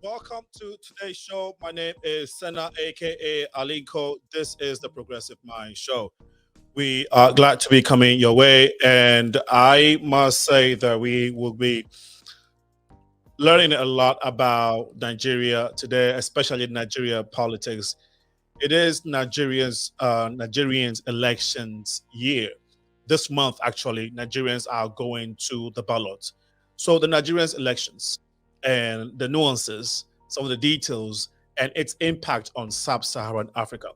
Welcome to today's show. My name is Senna, aka Alinko. This is the Progressive Mind Show. We are glad to be coming your way, and I must say that we will be learning a lot about Nigeria today, especially Nigeria politics. It is Nigerians elections year. This month, actually, Nigerians are going to the ballot. So the Nigerians elections and the nuances, some of the details, and its impact on Sub-Saharan Africa.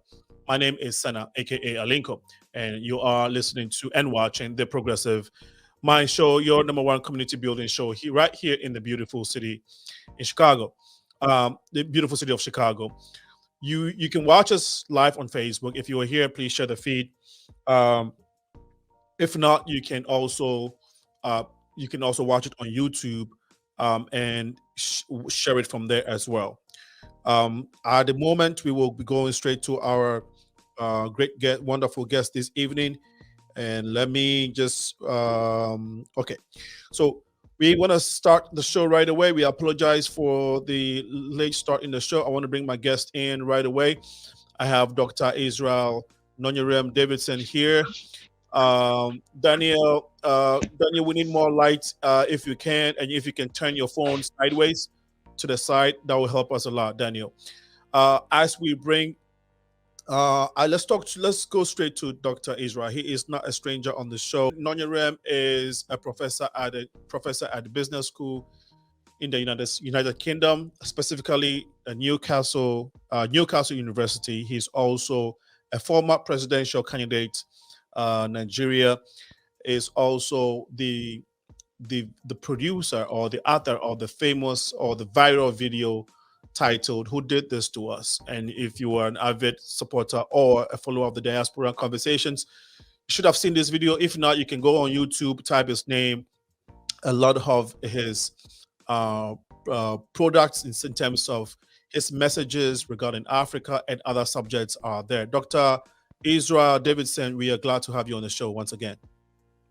My name is Sana, aka Alinko, and you are listening to and watching the Progressive Mind Show, your number one community building show here, right here in the beautiful city in Chicago, the beautiful city of Chicago. You can watch us live on Facebook. If you are here, please share the feed. Um, if not, uh, you can also watch it on YouTube and share it from there as well. At the moment, we will be going straight to our wonderful guest this evening. And let me just okay. So we want to start the show right away. We apologize for the late start in the show. I want to bring my guest in right away. I have Dr. Israel Nonyerem Davidson here. Daniel, we need more light if you can, and if you can turn your phone sideways to the side, that will help us a lot, Daniel. As we bring let's go straight to Dr. Israel. He is not a stranger on the show. Nonyerem is a professor at the business school in the United Kingdom, specifically Newcastle University. He's also a former presidential candidate. Nigeria is also the producer or the author of the famous or the viral video titled "Who Did This to Us?" And if you are an avid supporter or a follower of the Diaspora Conversations, you should have seen this video. If not, you can go on YouTube, type his name. A lot of his products in terms of his messages regarding Africa and other subjects are there. Dr. Israel Davidson, we are glad to have you on the show once again.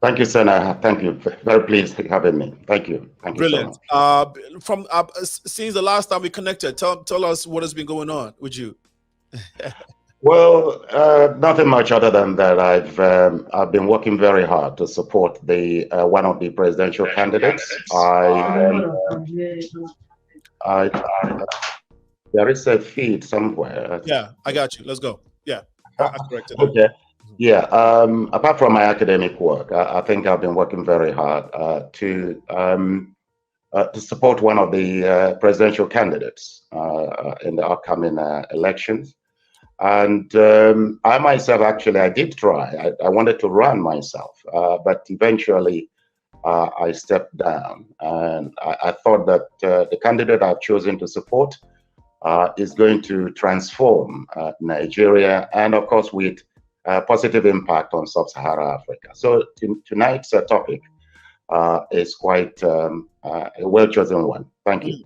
Thank you, Senna. Thank you. Very pleased to having me. Thank you. Thank you Brilliant. so much. From since the last time we connected, tell us what has been going on with you. Well, nothing much other than that. I've been working very hard to support the one of the presidential candidates. There is a feed somewhere. Yeah, I got you. Let's go. Yeah, I corrected that. Okay. Yeah. Apart from my academic work, I think I've been working very hard to support one of the presidential candidates in the upcoming elections. And I myself, actually, I did try. I wanted to run myself, but eventually I stepped down. And I thought that the candidate I've chosen to support is going to transform Nigeria, and of course, with positive impact on Sub-Sahara Africa. So tonight's topic is quite a well-chosen one. Thank you.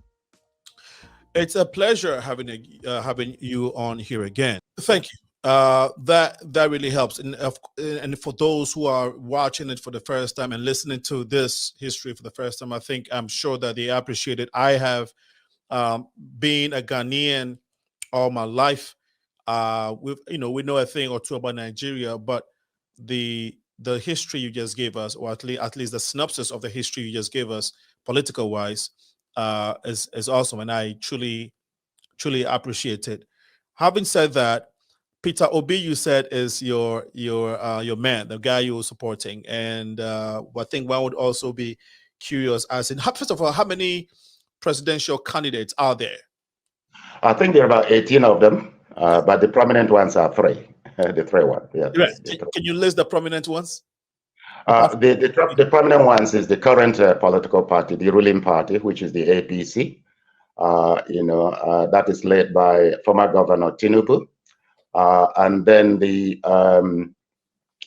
It's a pleasure having you on here again. Thank you. That really helps, and for those who are watching it for the first time and listening to this history for the first time, I'm sure that they appreciate it. I have been a Ghanaian all my life. We know a thing or two about Nigeria, but the history you just gave us, or at least the synopsis of the history you just gave us, political wise, is awesome, and I truly appreciate it. Having said that, Peter Obi, you said, is your man, the guy you're supporting, and I think one would also be curious as in, first of all, how many presidential candidates are there? I think there are about 18 of them, but the prominent ones are three. The three ones. Yeah. Right. Can you list the prominent ones? The prominent ones is the current political party, the ruling party, which is the APC. That is led by former Governor Tinubu, and then the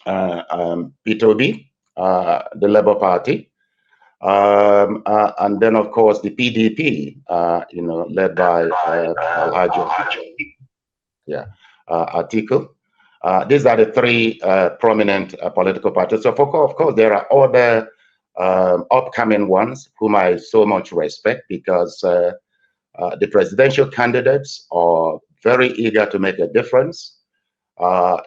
P2B, the Labour Party, and then of course the PDP, led by Atiku. These are the three prominent political parties. So, of course, there are other upcoming ones whom I so much respect because the presidential candidates are very eager to make a difference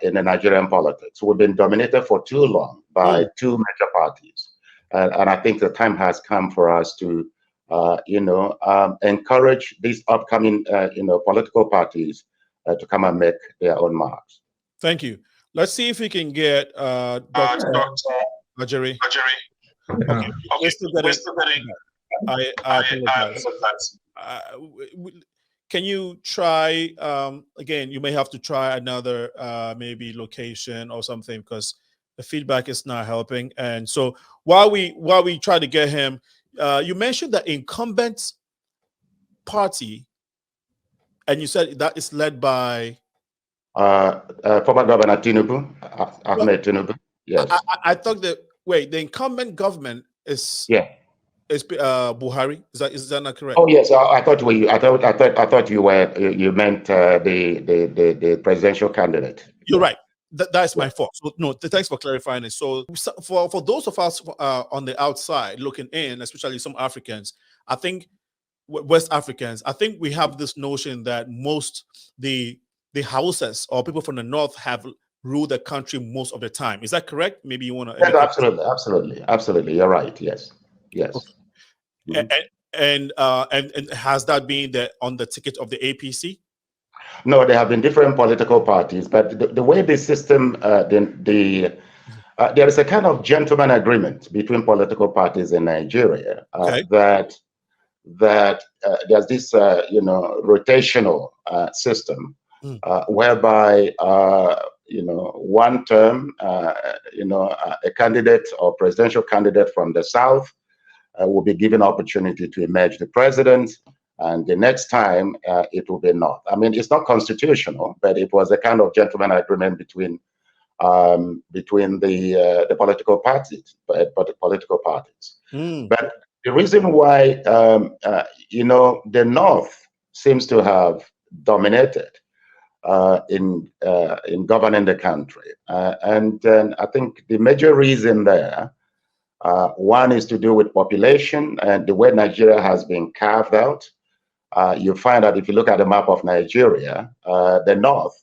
in the Nigerian politics. We've been dominated for too long by two major parties. And I think the time has come for us to, encourage these upcoming, political parties to come and make their own marks. Thank you. Let's see if we can get Dr. Ajeri. Okay, we're still getting. I apologize. Can you try again? You may have to try another maybe location or something, because the feedback is not helping. And so while we try to get him, you mentioned the incumbent party, and you said that is led by former Governor Tinubu, Ahmed Tinubu. Yes, I thought that the incumbent government is is Buhari. Is that not correct? Oh yes, I thought you meant the presidential candidate. You're right. That's my fault. So no, thanks for clarifying it. So for those of us on the outside looking in, especially some Africans, I think West Africans, I think we have this notion that most the Hausas or people from the north have ruled the country most of the time. Is that correct? Maybe you want to. Yeah, absolutely. You're right. Yes. Okay. And has that been on the ticket of the APC? No, there have been different political parties, but the way the system, there is a kind of gentleman agreement between political parties in Nigeria that there's this rotational system whereby one term a candidate or presidential candidate from the south will be given opportunity to emerge the president, and the next time it will be not. I mean, it's not constitutional, but it was a kind of gentleman agreement between the political parties, But the reason why the North seems to have dominated in governing the country, and I think the major reason there. One is to do with population and the way Nigeria has been carved out. You find that if you look at the map of Nigeria, the north,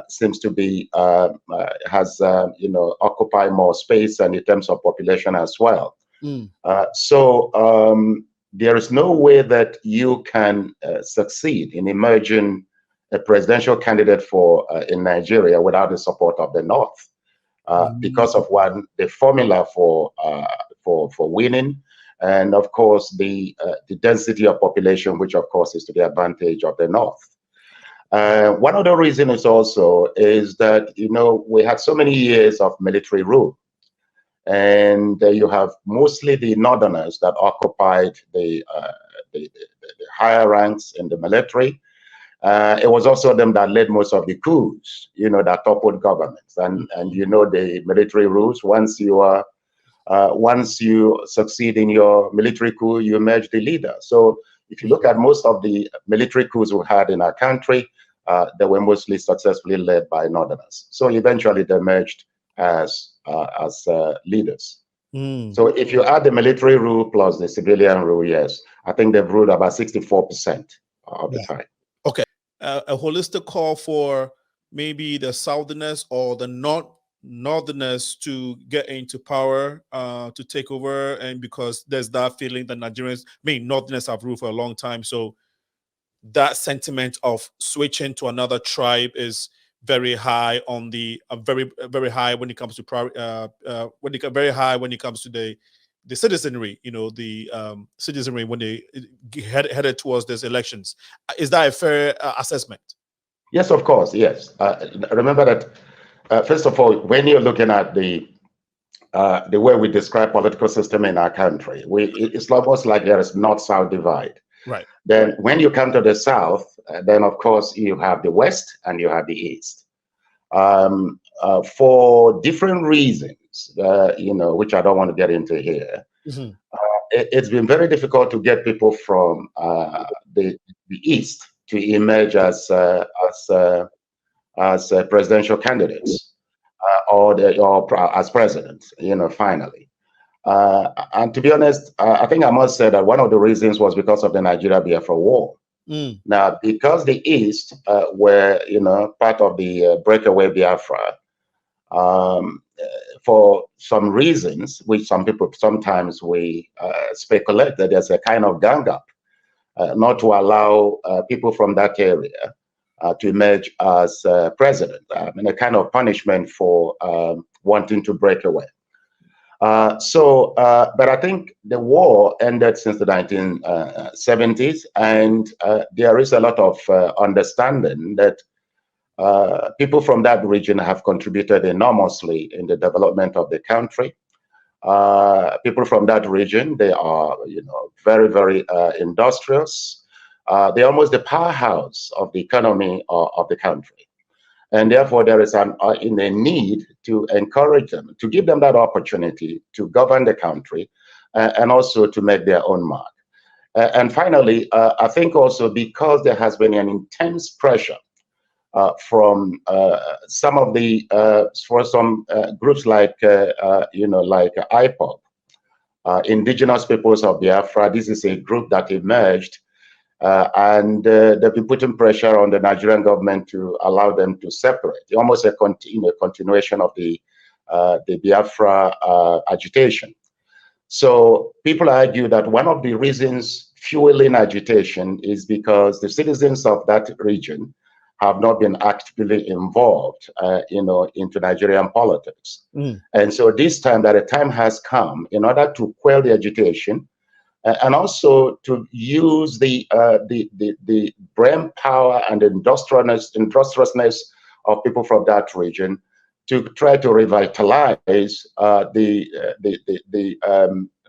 seems to be has occupy more space and in terms of population as well. So there is no way that you can succeed in emerging a presidential candidate in Nigeria without the support of the north. Because of the formula for winning, and of course the density of population, which of course is to the advantage of the north. One of the reasons also is that we had so many years of military rule, and you have mostly the northerners that occupied the higher ranks in the military. It was also them that led most of the coups, that toppled governments, and the military rules. Once you succeed in your military coup, you emerge the leader. So if you look at most of the military coups we had in our country, they were mostly successfully led by northerners. So eventually they emerged as leaders. So if you add the military rule plus the civilian rule, yes, I think they've ruled about 64% of the time. Okay. A holistic call for maybe the southerners or the northerners to get into power, to take over, and because there's that feeling that northerners have ruled for a long time, so that sentiment of switching to another tribe is very high on the very high when it comes to very high when it comes to the citizenry, citizenry when they headed towards these elections. Is that a fair assessment? Yes, of course. Yes. Remember that, first of all, when you're looking at the way we describe political system in our country, it's almost like there is north-south divide. Right. Then when you come to the south, then of course you have the west and you have the east. For different reasons, which I don't want to get into here. It's been very difficult to get people from the east to emerge as presidential candidates or as presidents. Finally, And to be honest, I think I must say that one of the reasons was because of the Nigeria-Biafra war. Now, because the East were, part of the breakaway Biafra, for some reasons, which some people sometimes we speculate that there's a kind of gang up, not to allow people from that area to emerge as president. I mean, a kind of punishment for wanting to break away. But I think the war ended since the 1970s, and there is a lot of understanding that people from that region have contributed enormously in the development of the country. People from that region, they are, very, very industrious. They're almost the powerhouse of the economy of the country. And therefore, there is a need to encourage them, to give them that opportunity to govern the country and also to make their own mark. And finally, I think also because there has been an intense pressure from some of the, for some groups like, like IPOB, Indigenous Peoples of Biafra. This is a group that emerged and they've been putting pressure on the Nigerian government to allow them to separate, almost a continuation of the Biafra agitation. So people argue that one of the reasons fueling agitation is because the citizens of that region have not been actively involved, into Nigerian politics. And so this time that a time has come in order to quell the agitation, and also to use the brain power and industriousness of people from that region to try to revitalize the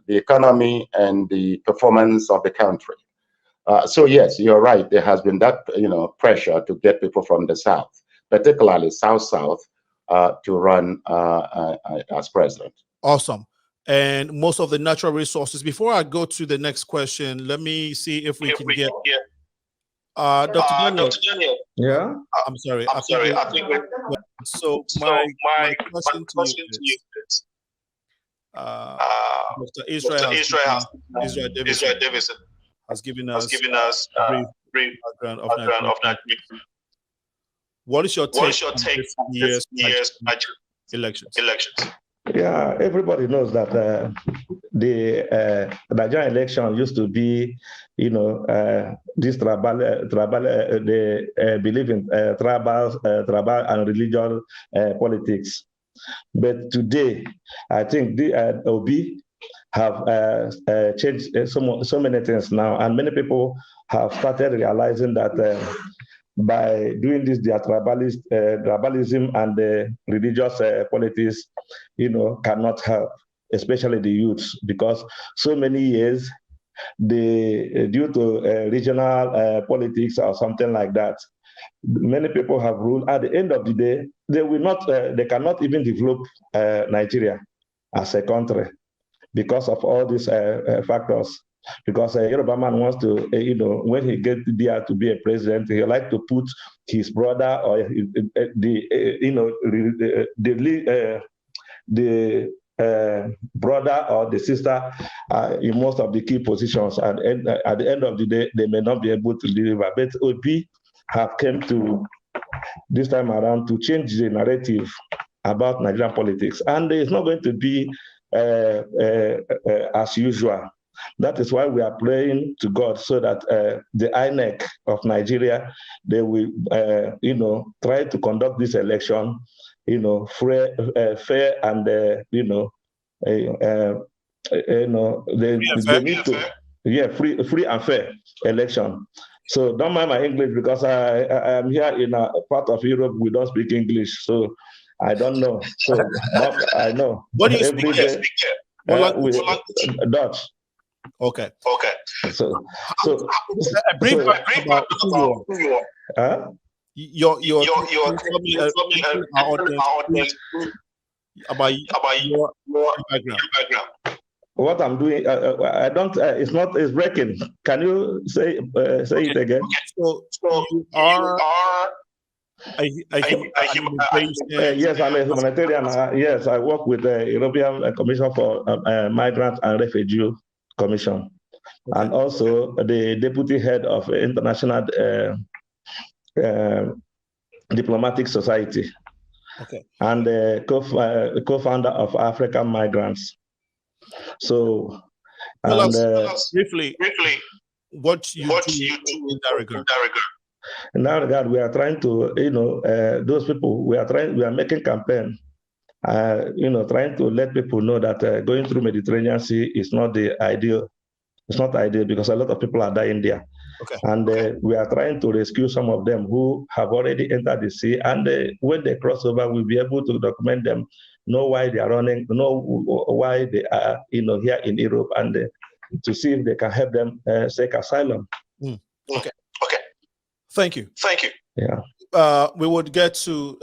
economy and the performance of the country. So yes, you're right. There has been that pressure to get people from the South, particularly South, to run as president. Awesome. And most of the natural resources. Before I go to the next question, let me see if we can get Dr. Daniel. Yeah. I'm sorry. I think so. My question to you is, Dr. Israel Davidson has given us a brief background of Nigeria. What is your take on this year's elections? Yeah, everybody knows that the Nigerian election used to be, this tribal, they believe in tribal and religious politics. But today, I think the Obi have changed so many things now, and many people have started realizing that by doing this, their tribalism and the religious politics, cannot help, especially the youths, because so many years, due to regional politics or something like that, many people have ruled. At the end of the day, they will not, they cannot even develop Nigeria as a country because of all these factors. Because a Yoruba man wants to, when he gets there to be a president, he like to put his brother or the brother or the sister in most of the key positions. And at the end of the day, they may not be able to deliver. But Obi have come to this time around to change the narrative about Nigerian politics, and it's not going to be as usual. That is why we are praying to God so that the INEC of Nigeria, they will, try to conduct this election, fair and, they need to, free and fair election. So don't mind my English because I am here in a part of Europe, we don't speak English, so I don't know. So I know. What do you speak? Dutch. Okay. So a brief about who you are. Your about your background. What I'm doing, I don't. It's breaking. Can you say it again? So you are Yes, I'm a humanitarian. Yes, I work with the European Commission for Migrant and Refugee Commission, and also the deputy head of International Diplomatic Society, and the co-founder of African Migrants. So, tell us briefly what you do in that regard. In that regard, we are trying to, those people, we are making campaign, trying to let people know that going through Mediterranean Sea is not the ideal. It's not ideal because a lot of people are dying there. And we are trying to rescue some of them who have already entered the sea. And when they cross over, we'll be able to document them, know why they are running, know why they are, here in Europe, and to see if they can help them seek asylum. Okay. Thank you. Yeah. We would get to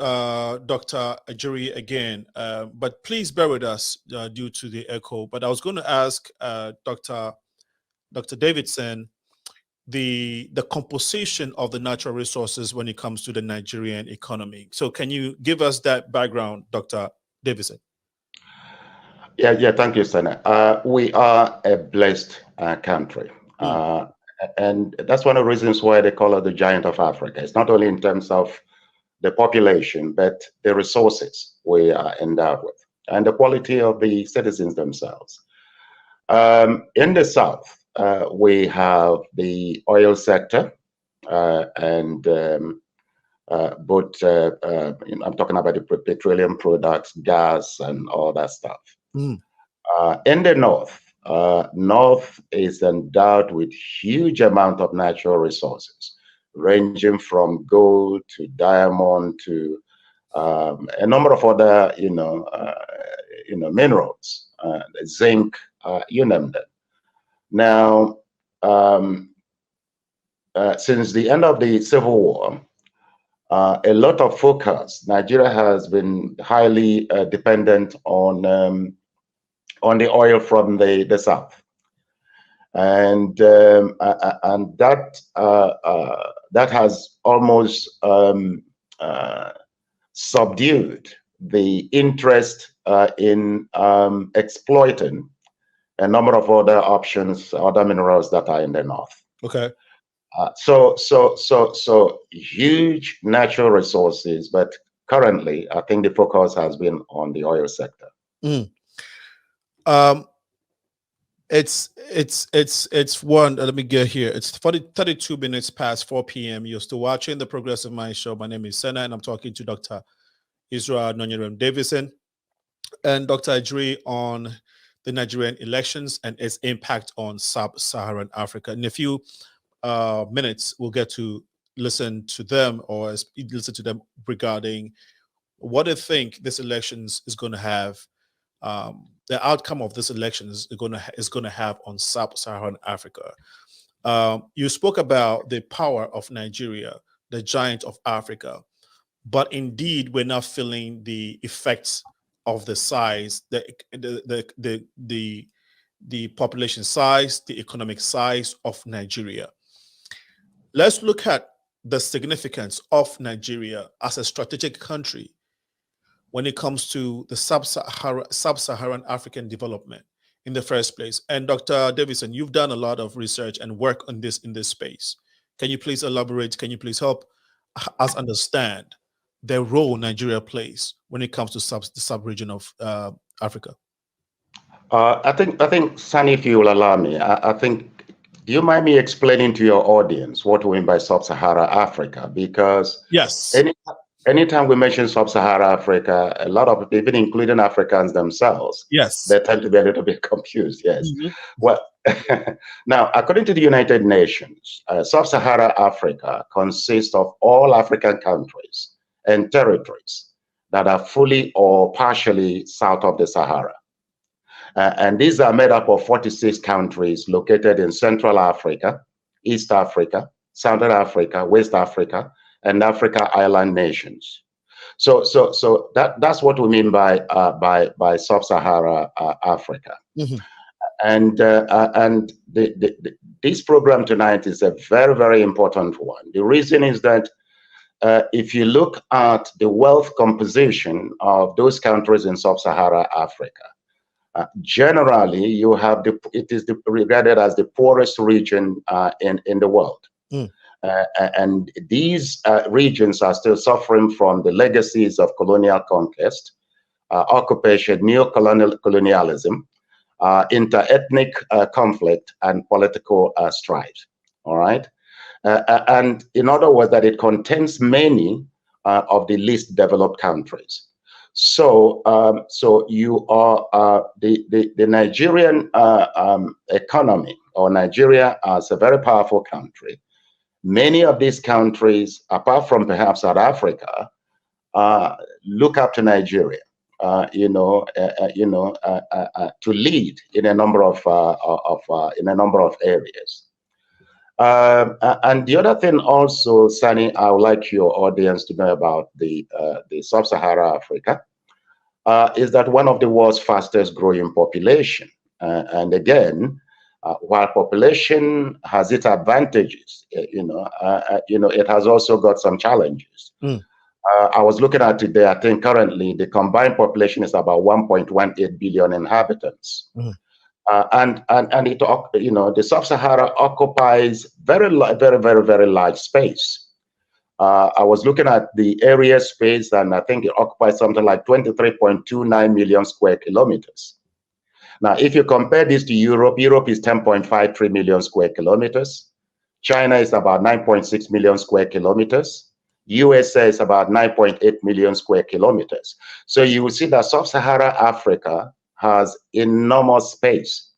Dr. Ajiri again, but please bear with us due to the echo. But I was going to ask Dr. Davidson the composition of the natural resources when it comes to the Nigerian economy. So can you give us that background, Dr. Davidson? Yeah, thank you, Senator. We are a blessed country. And that's one of the reasons why they call it the giant of Africa. It's not only in terms of the population, but the resources we are endowed with and the quality of the citizens themselves. In the South, we have the oil sector and both, I'm talking about the petroleum products, gas, and all that stuff. In the North, North is endowed with huge amount of natural resources, ranging from gold to diamond to a number of other, minerals, zinc, you name them. Now, since the end of the Civil War, a lot of focus, Nigeria has been highly dependent on the oil from the South. And that has almost subdued the interest in exploiting a number of other options, other minerals that are in the North. So huge natural resources, but currently I think the focus has been on the oil sector. It's one, let me get here. It's 32 minutes past 4 p.m. You're still watching the Progressive Mind Show. My name is Senna, and I'm talking to Dr. Israel Nonyerem Davidson and Dr. Ajiri on the Nigerian elections and its impact on Sub-Saharan Africa. In a few minutes, we'll get to listen to them regarding what they think this elections is going to have, the outcome of this election is going to have on Sub-Saharan Africa. You spoke about the power of Nigeria, the giant of Africa, but indeed we're not feeling the effects of the size, the population size, the economic size of Nigeria. Let's look at the significance of Nigeria as a strategic country when it comes to the Sub-Saharan African development in the first place. And Dr. Davidson, you've done a lot of research and work on this in this space. Can you please elaborate? Can you please help us understand the role Nigeria plays when it comes to the sub-region of Africa? I think, Sani, if you will allow me, I think, do you mind me explaining to your audience what we mean by Sub-Sahara Africa? Because yes, anytime we mention Sub-Sahara Africa, a lot of people, even including Africans themselves, they tend to be a little bit confused. Yes. Well, now, according to the United Nations, Sub-Sahara Africa consists of all African countries and territories that are fully or partially south of the Sahara. And these are made up of 46 countries located in Central Africa, East Africa, Southern Africa, West Africa, and Africa island nations. So that's what we mean by Sub-Sahara Africa. And this program tonight is a very, very important one. The reason is that if you look at the wealth composition of those countries in Sub-Sahara Africa, generally you have it is regarded as the poorest region in the world. And these regions are still suffering from the legacies of colonial conquest, occupation, neo-colonialism, inter-ethnic conflict, and political strife. All right. And in other words, that it contains many of the least developed countries. So, you are the Nigerian economy, or Nigeria as a very powerful country. Many of these countries, apart from perhaps South Africa, look up to Nigeria, to lead in a number of areas. And the other thing also, Sani, I would like your audience to know about the Sub-Sahara Africa is that one of the world's fastest growing population. And again, while population has its advantages, it has also got some challenges. I was looking at today, I think currently the combined population is about 1.18 billion inhabitants. And it, the Sub-Sahara occupies very large space. I was looking at the area space, and I think it occupies something like 23.29 million square kilometers. Now, if you compare this to Europe, Europe is 10.53 million square kilometers. China is about 9.6 million square kilometers. USA is about 9.8 million square kilometers. So you will see that Sub-Sahara Africa has enormous space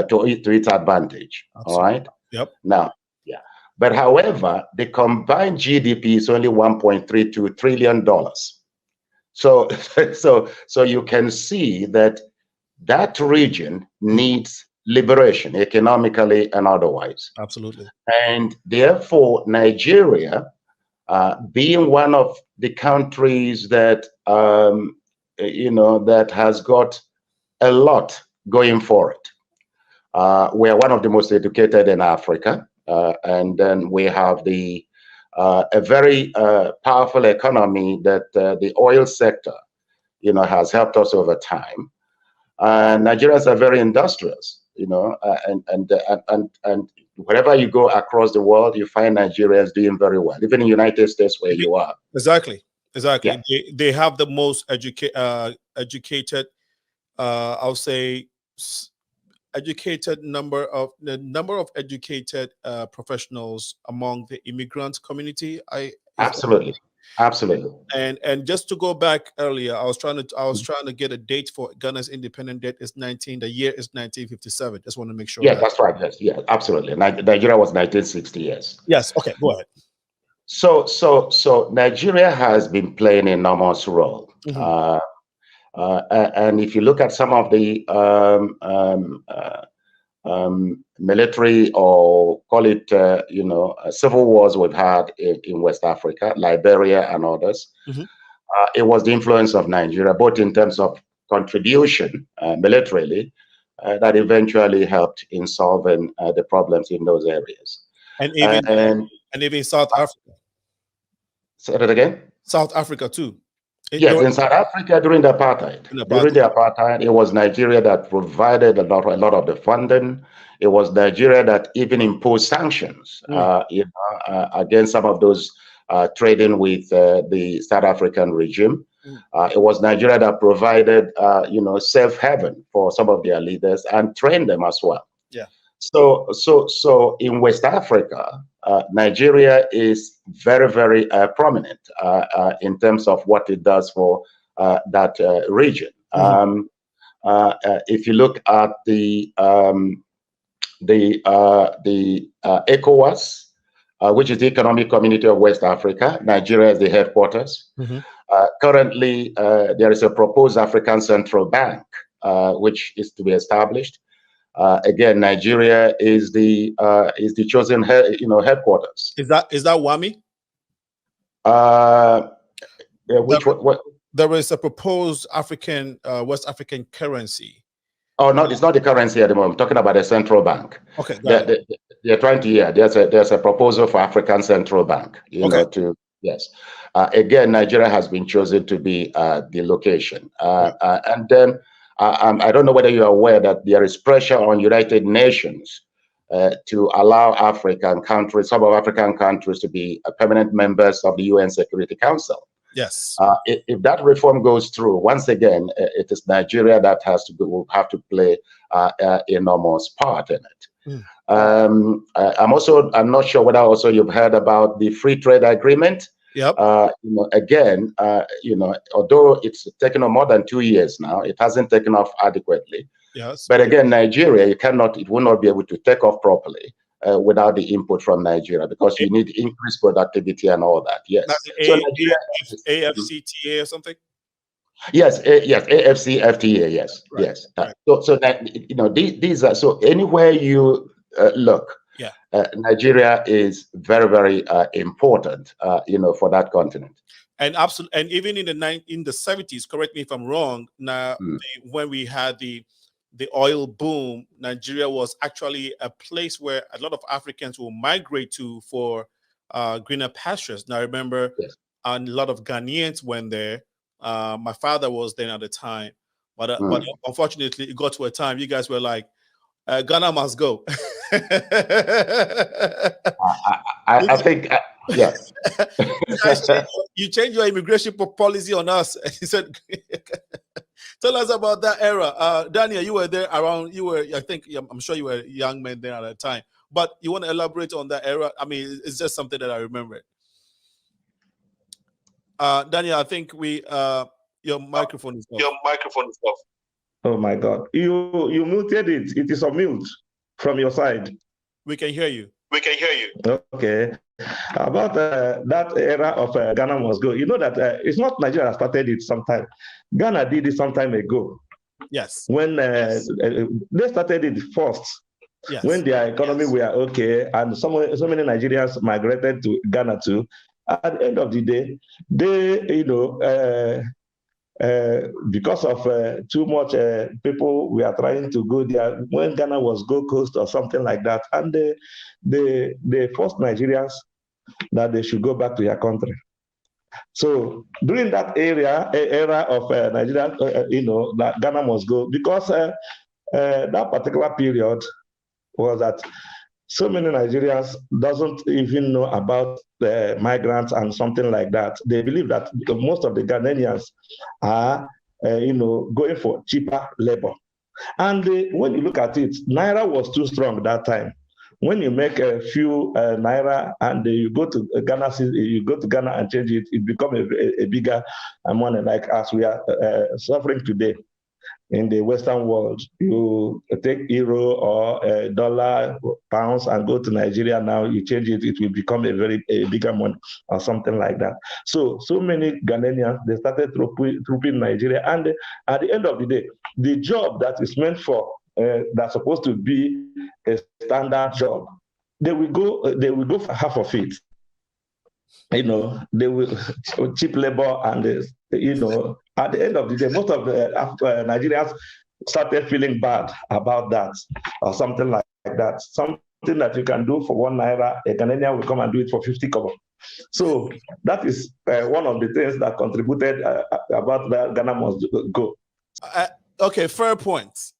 to its advantage. Absolutely. All right. Yep. Now, yeah. But however, the combined GDP is only $1.32 trillion. So you can see that region needs liberation, economically and otherwise. Absolutely. And therefore, Nigeria, being one of the countries that that has got a lot going for it. We are one of the most educated in Africa, and then we have a very powerful economy that the oil sector, has helped us over time. Nigerians are very industrious, and wherever you go across the world, you find Nigerians doing very well, even in the United States where you are. Exactly. Yeah. They have the most educated, I'll say, educated number of educated professionals among the immigrant community. Absolutely. And just to go back earlier, I was trying to get a date for Ghana's independent date. The year is 1957. Just want to make sure. Yeah, that's right. Yes, yeah, absolutely. Nigeria was 1960 years. Yes. Okay, go ahead. So Nigeria has been playing an enormous role. And if you look at some of the military, or call it, civil wars we've had in West Africa, Liberia and others, it was the influence of Nigeria, both in terms of contribution militarily, that eventually helped in solving the problems in those areas. And even South Africa. Say that again? South Africa too. Yes, in South Africa during the apartheid. During the apartheid, it was Nigeria that provided a lot of the funding. It was Nigeria that even imposed sanctions, against some of those trading with the South African regime. It was Nigeria that provided, safe haven for some of their leaders and trained them as well. Yeah. So in West Africa, Nigeria is very, very prominent in terms of what it does for that region. If you look at the ECOWAS, which is the Economic Community of West Africa, Nigeria is the headquarters. Currently, there is a proposed African Central Bank, which is to be established. Again, Nigeria is the chosen headquarters. Is that WAMI? There is a proposed African West African currency. Oh no, it's not the currency at the moment. I'm talking about a central bank. Okay. They're trying to. Yeah, there's a proposal for African Central Bank. Yes. Again, Nigeria has been chosen to be the location. And then I don't know whether you're aware that there is pressure on United Nations to allow African countries, some of African countries, to be permanent members of the UN Security Council. Yes. If that reform goes through, once again, it is Nigeria that will have to play an enormous part in it. I'm not sure whether also you've heard about the free trade agreement. Yep. Again, although it's taken on more than 2 years now, it hasn't taken off adequately. Yes. But again, Nigeria, it will not be able to take off properly without the input from Nigeria, because you need increased productivity and all that. Yes. So Nigeria, AFCTA or something. Yes, yes, AFCFTA. Yes, right, yes. Right. So that these are, so anywhere you look, yeah, Nigeria is very, very important, for that continent. And absolutely, and even in the 70s, correct me if I'm wrong. Now, when we had the oil boom, Nigeria was actually a place where a lot of Africans will migrate to for greener pastures. Now, I remember a lot of Ghanaians went there. My father was there at the time, but unfortunately, it got to a time you guys were like, Ghana must go. I think, yes. You changed your immigration policy on us. He said, tell us about that era. Daniel, you were there around, I'm sure you were a young man there at the time, but you want to elaborate on that era? I mean, it's just something that I remember. Daniel, I think your microphone is off. Oh my God. You muted it. It is on mute from your side. We can hear you. Okay. About that era of Ghana must go. You know that it's not Nigeria that started it sometime. Ghana did it some time ago. Yes. When they started it first. Yes. When their economy were okay, and so many Nigerians migrated to Ghana too. At the end of the day, they, because of too much people we are trying to go there, when Ghana was Gold Coast or something like that, and they forced Nigerians that they should go back to their country. So during that era of Nigeria, that Ghana must go, because that particular period was that so many Nigerians doesn't even know about the migrants and something like that. They believe that most of the Ghanaians are, going for cheaper labor. And when you look at it, Naira was too strong that time. When you make a few Naira and you go to Ghana, and change it, it becomes a bigger money, like as we are suffering today. In the Western world, you take euro or dollar, pounds, and go to Nigeria now, you change it, it will become a bigger money or something like that. So many Ghanaians, they started trooping Nigeria. And at the end of the day, the job that is meant for, that's supposed to be a standard job, they will go for half of it. They will cheap labor, and at the end of the day, most of the Nigerians started feeling bad about that, or something like that. Something that you can do for 1 Naira, a Ghanaian will come and do it for 50 kobo. So that is one of the things that contributed about that Ghana must go. Okay, fair point.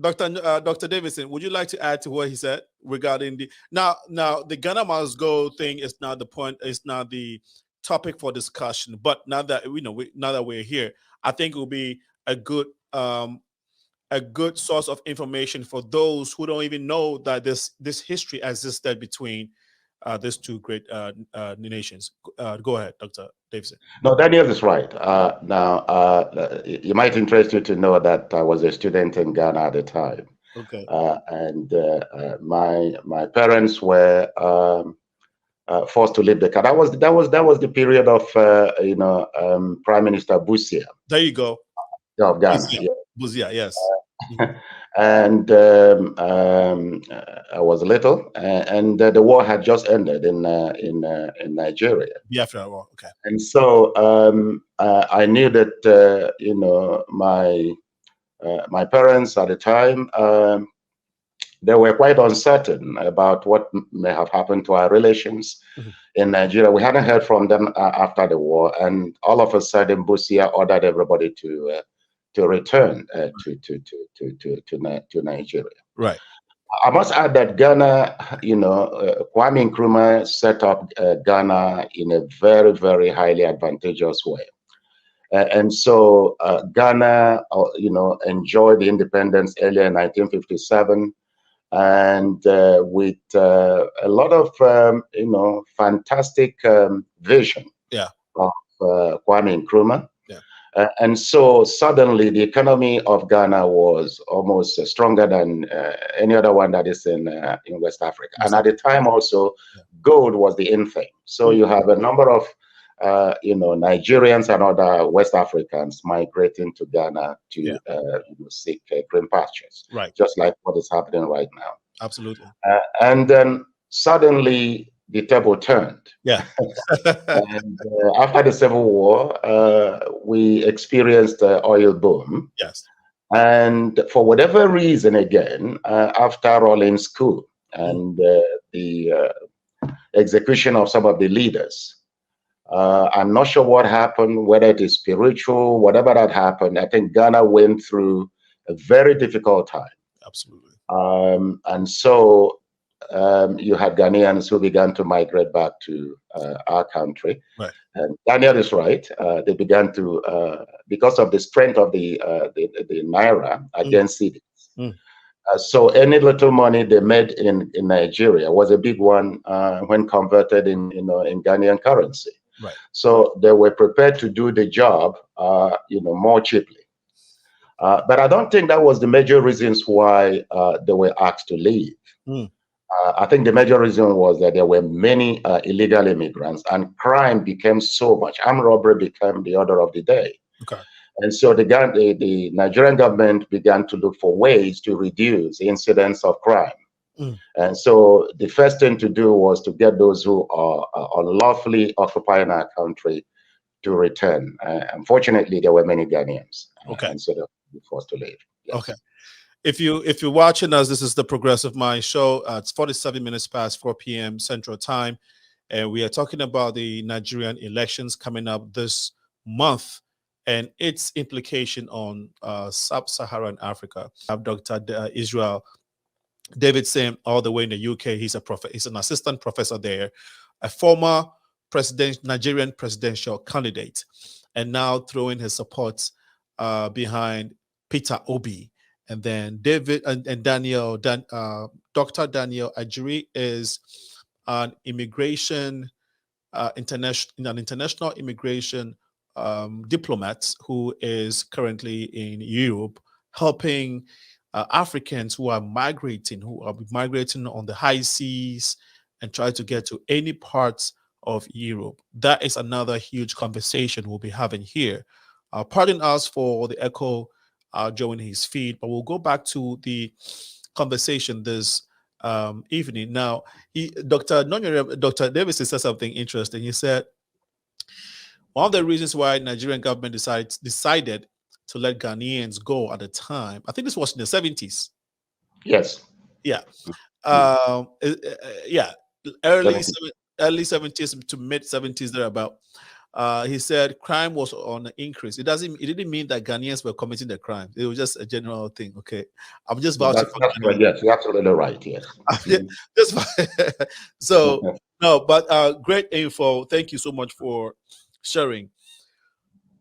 Dr. Davidson, would you like to add to what he said regarding the now the Ghana must go thing is not the point, it's not the topic for discussion. But now that now that we're here, I think it will be a good source of information for those who don't even know that this history existed between these two great nations. Go ahead, Dr. Davidson. No, Daniel is right. It might interest you to know that I was a student in Ghana at the time. Okay. And my parents were forced to leave the country. That was the period of Prime Minister Busia. There you go. Of Ghana. Busia, yes. And I was little, and the war had just ended in Nigeria. Biafra war, okay. And so I knew that my parents at the time they were quite uncertain about what may have happened to our relations in Nigeria. We hadn't heard from them after the war, and all of a sudden, Busia ordered everybody to return to Nigeria. Right. I must add that Ghana, Kwame Nkrumah set up Ghana in a very, very highly advantageous way. And so Ghana, enjoyed the independence earlier in 1957, and with a lot of, fantastic vision of Kwame Nkrumah. And so suddenly the economy of Ghana was almost stronger than any other one that is in West Africa. And at the time also, gold was the in thing. So you have a number of Nigerians and other West Africans migrating to Ghana to seek green pastures, right? Just like what is happening right now. Absolutely. And then suddenly the table turned. Yeah. And after the Civil War, we experienced the oil boom. Yes. And for whatever reason, again, after Rollins coup and the execution of some of the leaders, I'm not sure what happened, whether it is spiritual, whatever that happened. I think Ghana went through a very difficult time. Absolutely. And so you had Ghanaians who began to migrate back to our country. Right. And Daniel is right. They began to, because of the strength of the Naira against cedis. So any little money they made in Nigeria was a big one when converted in Ghanaian currency. Right. So they were prepared to do the job, more cheaply. But I don't think that was the major reasons why they were asked to leave. I think the major reason was that there were many illegal immigrants, and crime became so much. Armed robbery became the order of the day. Okay. And so the Nigerian government began to look for ways to reduce the incidence of crime. And so the first thing to do was to get those who are unlawfully occupying our country to return. Unfortunately, there were many Ghanaians. Okay. And so they were forced to leave. Yes. Okay. If you're watching us, this is the Progressive Mind Show. It's 47 minutes past 4 p.m. Central Time, and we are talking about the Nigerian elections coming up this month and its implication on Sub-Saharan Africa. I have Dr. Israel Davidson, all the way in the UK. He's an assistant professor there, a former Nigerian presidential candidate, and now throwing his support behind Peter Obi. And then David and Dr. Daniel Ajuri is an international immigration diplomat who is currently in Europe, helping Africans who are migrating on the high seas and try to get to any parts of Europe. That is another huge conversation we'll be having here. Pardon us for the echo during his feed, but we'll go back to the conversation this evening. Now, Dr. Davidson said something interesting. He said one of the reasons why Nigerian government decided to let Ghanaians go at the time, I think this was in the 70s. Yes. Yeah. Yeah. Early 70s to mid 70s thereabout. He said crime was on the increase. It didn't mean that Ghanaians were committing the crime. It was just a general thing. Okay, I'm just vouching for right. Yes, you're absolutely right. Yes. So no, but great info. Thank you so much for sharing.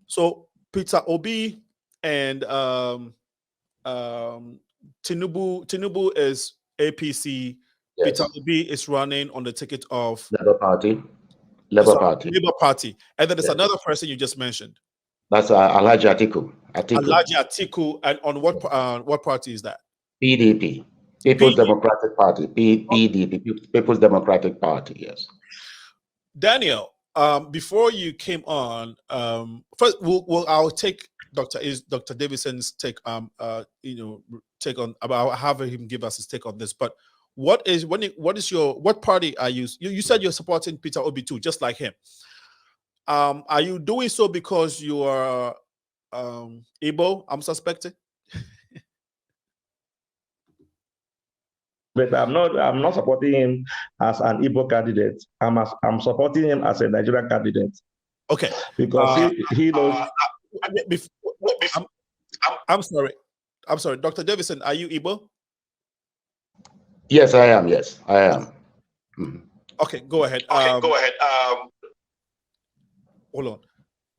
So Peter Obi and Tinubu is APC. Yes. Peter Obi is running on the ticket of Labour Party. Labour Party. And then there's another person you just mentioned. That's Alhaji Atiku. Alhaji Atiku. And on what party is that? PDP. People's Democratic Party. PDP. People's Democratic Party. Yes. Daniel, before you came on, first I'll take Dr. Davidson's take take on about having him give us his take on this. But what party are you? You said you're supporting Peter Obi too, just like him. Are you doing so because you are Igbo, I'm suspecting? But I'm not supporting him as an Igbo candidate. I'm supporting him as a Nigerian candidate. Okay. Because he knows. I'm sorry. I'm sorry. Dr. Davidson, are you Igbo? Yes, I am. Yes, I am. Mm-hmm. Okay, go ahead. Go ahead. Hold on.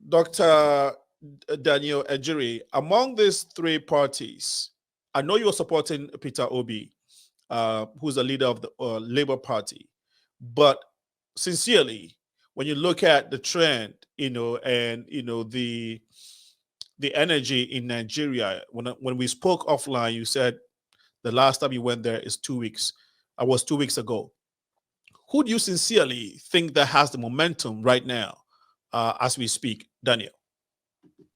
Dr. Daniel Ejiri, among these three parties, I know you're supporting Peter Obi, who's the leader of the Labour Party, but sincerely, when you look at the trend, and the energy in Nigeria, when we spoke offline, you said the last time you went there is 2 weeks. I was 2 weeks ago. Who do you sincerely think that has the momentum right now as we speak, Daniel?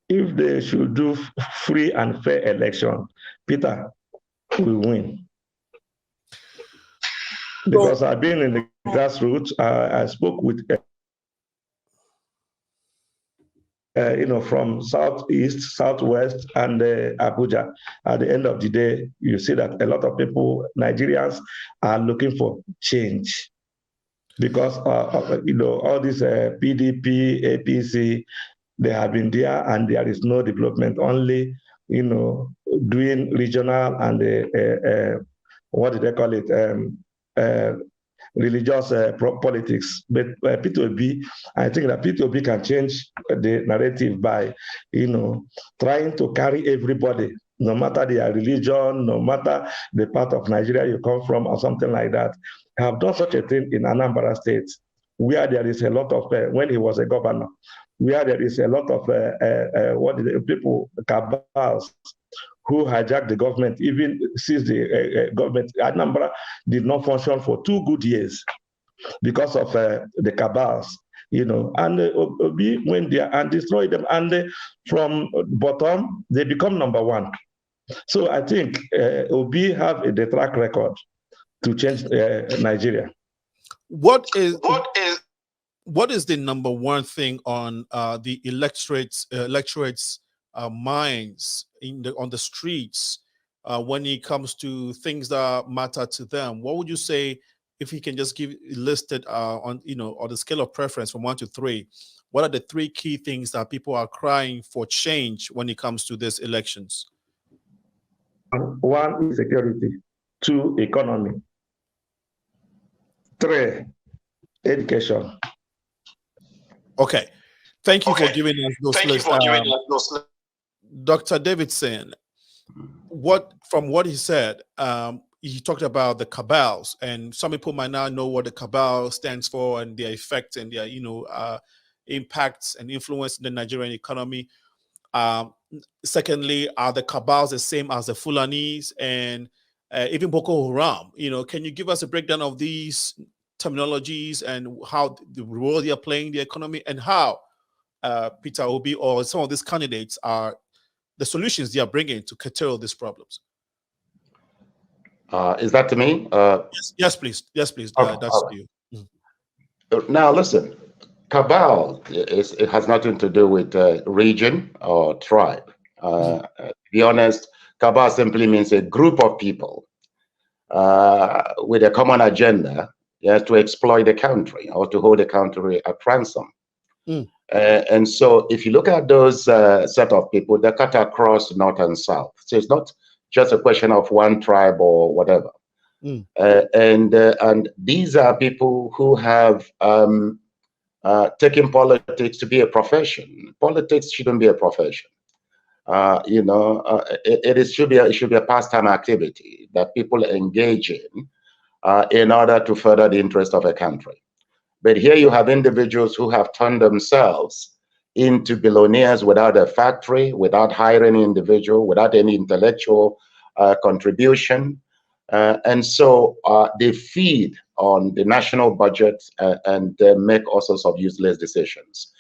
If they should do free and fair election, Peter will win. Because I've been in the grassroots. I spoke with from southeast, southwest, and Abuja. At the end of the day, you see that a lot of people, Nigerians, are looking for change. Because all this PDP, APC, they have been there, and there is no development. Only doing regional and what do they call it? Religious politics. But P2B, I think that P2B can change the narrative by, trying to carry everybody, no matter their religion, no matter the part of Nigeria you come from, or something like that. I have done such a thing in Anambra State, where there is a lot of, when he was a governor, where there is a lot of people, Cabals, who hijacked the government, even since the government, Anambra did not function for 2 good years because of the Cabals, and Obi went there and destroyed them. And from bottom, they become number 1. So I think Obi have the track record to change Nigeria. What is the number one thing on the electorate's minds on the streets when it comes to things that matter to them? What would you say, if you can just give listed on the scale of preference from 1 to 3? What are the 3 key things that people are crying for change when it comes to these elections? 1 is security, 2 economy, 3 education. Okay, thank you for giving us those lists. Dr. Davidson, from what he said, he talked about the cabals, and some people might not know what the cabal stands for and their effect and their impacts and influence in the Nigerian economy. Secondly, are the cabals the same as the Fulanis and even Boko Haram? Can you give us a breakdown of these terminologies and how the role they are playing in the economy, and how Peter Obi or some of these candidates are the solutions they are bringing to curtail these problems? Is that to me? Yes, please. Yes, please. Okay, That's right. you. Now, listen, cabal it has nothing to do with region or tribe. To be honest, cabal simply means a group of people with a common agenda to exploit the country or to hold the country at ransom. And so if you look at those set of people, they cut across north and south. So it's not just a question of one tribe or whatever. And these are people who have taken politics to be a profession. Politics shouldn't be a profession. It should be a pastime activity that people engage in order to further the interest of a country. But here you have individuals who have turned themselves into billionaires without a factory, without hiring an individual, without any intellectual contribution. And so they feed on the national budget and make all sorts of useless decisions.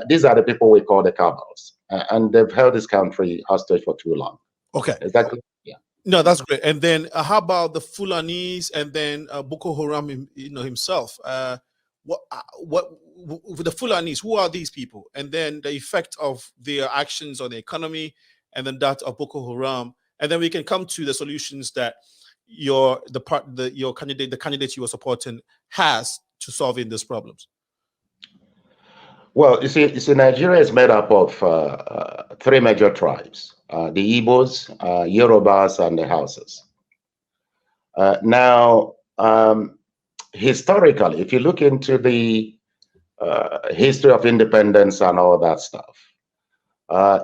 These are the people we call the cabals. And they've held this country hostage for too long. Okay. Exactly. Yeah. No, that's great. And then how about the Fulanis and then Boko Haram, himself? What the Fulanis? Who are these people? And then the effect of their actions on the economy, and then that of Boko Haram, and then we can come to the solutions that your candidate you are supporting has to solving these problems? Well, you see, Nigeria is made up of three major tribes: the Igbos, Yorubas, and the Hausas. Now, historically, if you look into the history of independence and all that stuff,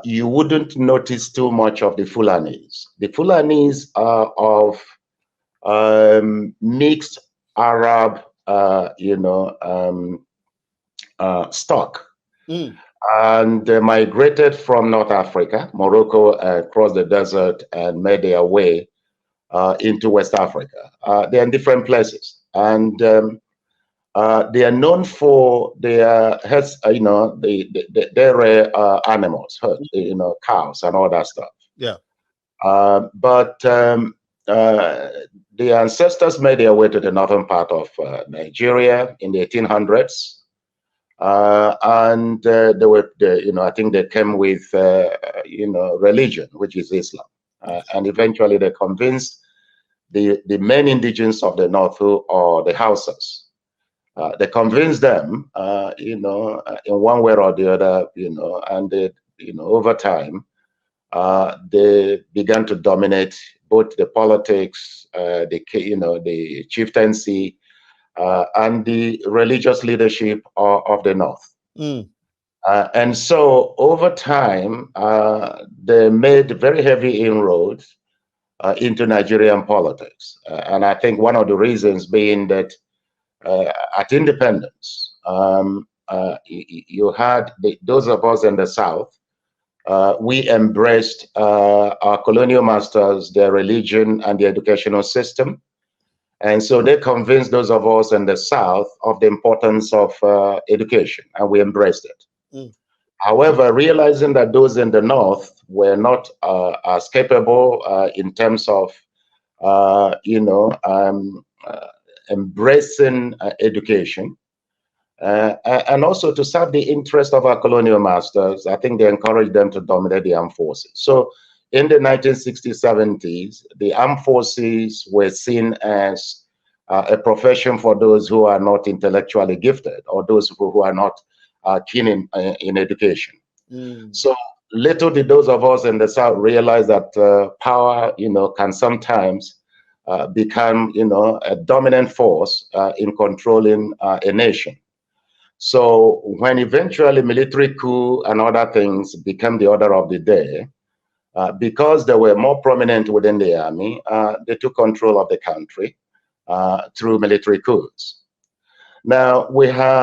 you wouldn't notice too much of the Fulanis. The Fulanis are of mixed Arab, stock. And they migrated from North Africa, Morocco, across the desert, and made their way into West Africa. They're in different places, and they are known for their heads, their animals, cows and all that stuff. Yeah. But the ancestors made their way to the northern part of Nigeria in the 1800s. And they were, I think they came with, religion, which is Islam. And eventually they convinced the main indigenes of the north, who are the Hausas. They convinced them, in one way or the other, and they, over time, they began to dominate both the politics, the chieftaincy, and the religious leadership of the North. And so over time, they made very heavy inroads into Nigerian politics. And I think one of the reasons being that at independence, you had those of us in the South, we embraced our colonial masters, their religion, and the educational system. And so they convinced those of us in the South of the importance of education, and we embraced it. However, realizing that those in the North were not as capable in terms of, embracing education, and also to serve the interest of our colonial masters, I think they encouraged them to dominate the armed forces. So in the 1960s, 70s, the armed forces were seen as a profession for those who are not intellectually gifted, or those who are not keen in education. So little did those of us in the South realize that power, can sometimes become, a dominant force in controlling a nation. So when eventually military coup and other things became the order of the day, because they were more prominent within the army, they took control of the country through military coups. Now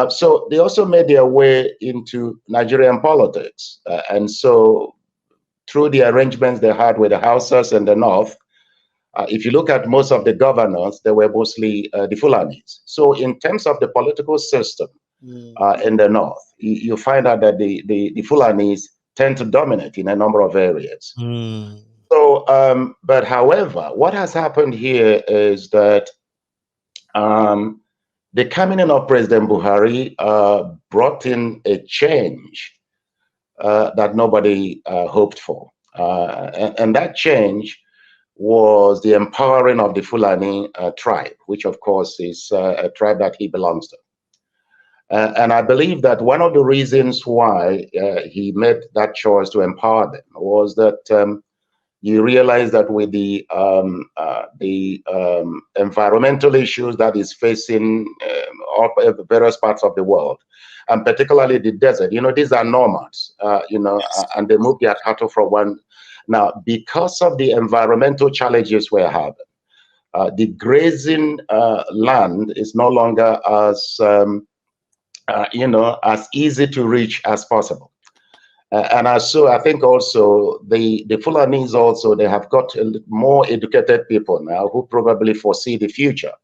so they also made their way into Nigerian politics. And so through the arrangements they had with the Hausas in the North, if you look at most of the governors, they were mostly the Fulanis. So in terms of the political system in the North, you find out that the Fulanis tend to dominate in a number of areas. So, but however, what has happened here is that the coming in of President Buhari brought in a change that nobody hoped for. And that change was the empowering of the Fulani tribe, which of course is a tribe that he belongs to. And I believe that one of the reasons why he made that choice to empower them was that you realize that with the environmental issues that is facing various parts of the world, and particularly the desert, these are nomads, and they move their cattle from one. Now, because of the environmental challenges we're having, the grazing land is no longer as as easy to reach as possible. And so I think also the Fulanis also, they have got more educated people now who probably foresee the future,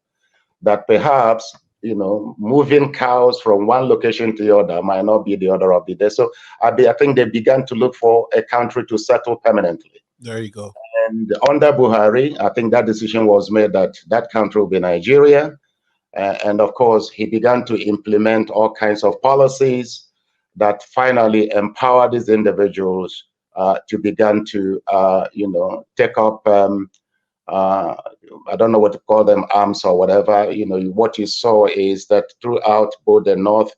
that perhaps, moving cows from one location to the other might not be the order of the day. So I think they began to look for a country to settle permanently. There you go. And under Buhari, I think that decision was made that that country will be Nigeria. And of course, he began to implement all kinds of policies that finally empower these individuals to begin to, take up I don't know what to call them, arms or whatever. What you saw is that throughout both the north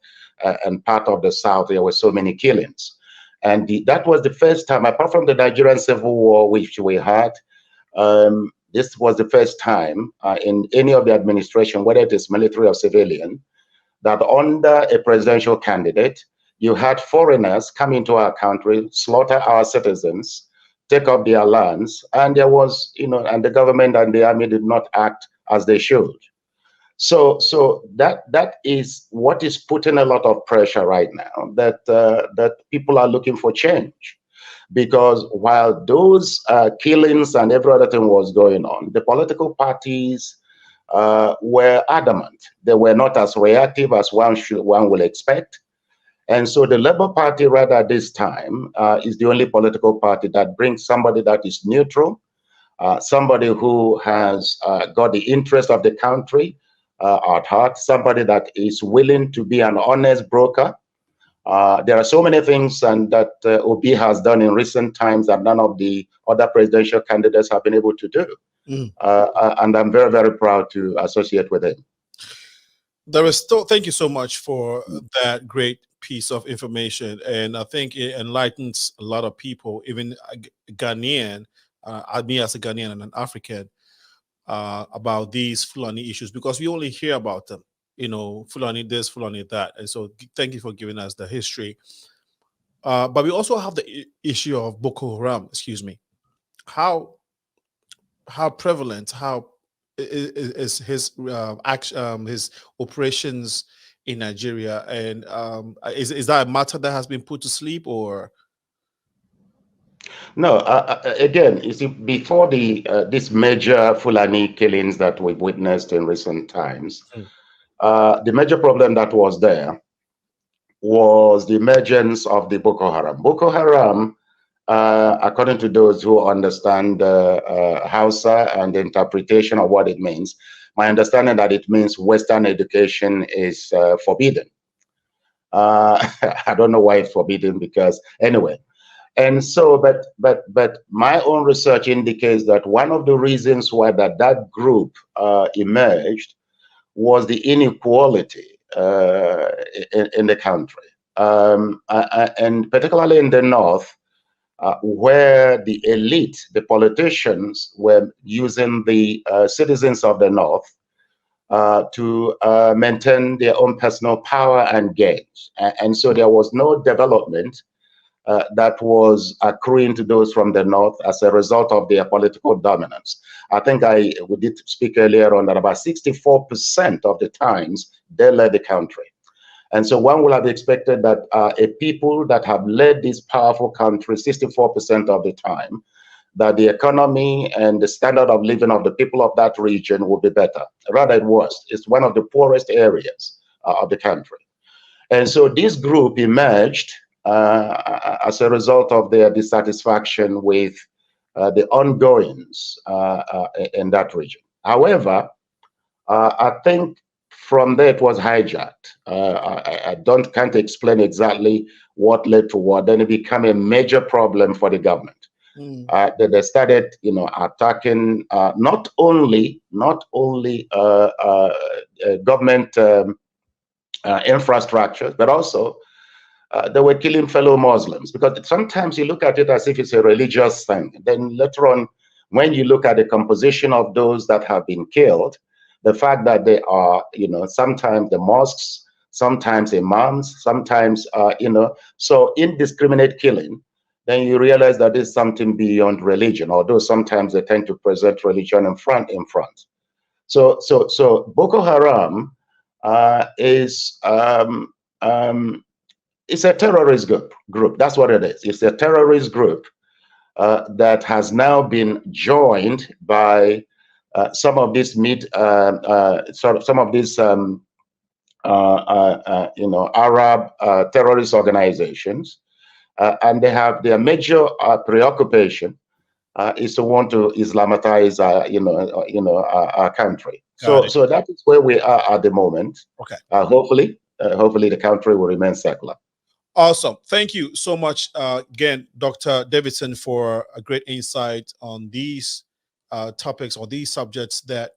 and part of the south, there were so many killings. And that was the first time, apart from the Nigerian Civil War, which we had, this was the first time in any of the administration, whether it is military or civilian, that under a presidential candidate, you had foreigners come into our country, slaughter our citizens, take up their lands, and there was, and the government and the army did not act as they should. So that is what is putting a lot of pressure right now, that people are looking for change. Because while those killings and every other thing was going on, the political parties were adamant. They were not as reactive as one will expect. And so the Labour Party, rather this time, is the only political party that brings somebody that is neutral, somebody who has got the interest of the country at heart, somebody that is willing to be an honest broker. There are so many things and that Obi has done in recent times that none of the other presidential candidates have been able to do. And I'm very, very proud to associate with him. There is still, thank you so much for that great piece of information. And I think it enlightens a lot of people, even Ghanaian, me as a Ghanaian and an African, about these Fulani issues, because we only hear about them. Fulani this, Fulani that. And so thank you for giving us the history. But we also have the issue of Boko Haram, excuse me. How prevalent, how is his his operations in Nigeria? And is that a matter that has been put to sleep, or? No, again, you see, before these major Fulani killings that we've witnessed in recent times, the major problem that was there was the emergence of the Boko Haram. Boko Haram, according to those who understand Hausa and the interpretation of what it means, my understanding that it means Western education is forbidden. I don't know why it's forbidden, because anyway. And so, but my own research indicates that one of the reasons why that group emerged was the inequality in the country, and particularly in the north, where the elite, the politicians, were using the citizens of the north to maintain their own personal power and gains. And so there was no development that was accruing to those from the north as a result of their political dominance. I think we did speak earlier on that about 64% of the times they led the country. And so one would have expected that a people that have led this powerful country 64% of the time, that the economy and the standard of living of the people of that region would be better. Rather, it was. It's one of the poorest areas of the country. And so this group emerged as a result of their dissatisfaction with the ongoings in that region. However, I think from there it was hijacked. I can't explain exactly what led to what. Then it became a major problem for the government. They started, attacking not only government infrastructure, but also they were killing fellow Muslims, because sometimes you look at it as if it's a religious thing. Then later on, when you look at the composition of those that have been killed, the fact that they are, sometimes the mosques, sometimes imams, sometimes, so indiscriminate killing, then you realize that there's something beyond religion, although sometimes they tend to present religion in front. So Boko Haram is it's a terrorist group. That's what it is. It's a terrorist group that has now been joined by some of these Arab terrorist organizations, and they have their major preoccupation is to want to Islamatize, our country. So that is where we are at the moment. Okay. Hopefully the country will remain secular. Awesome. Thank you so much again, Dr. Davidson, for a great insight on these topics or these subjects that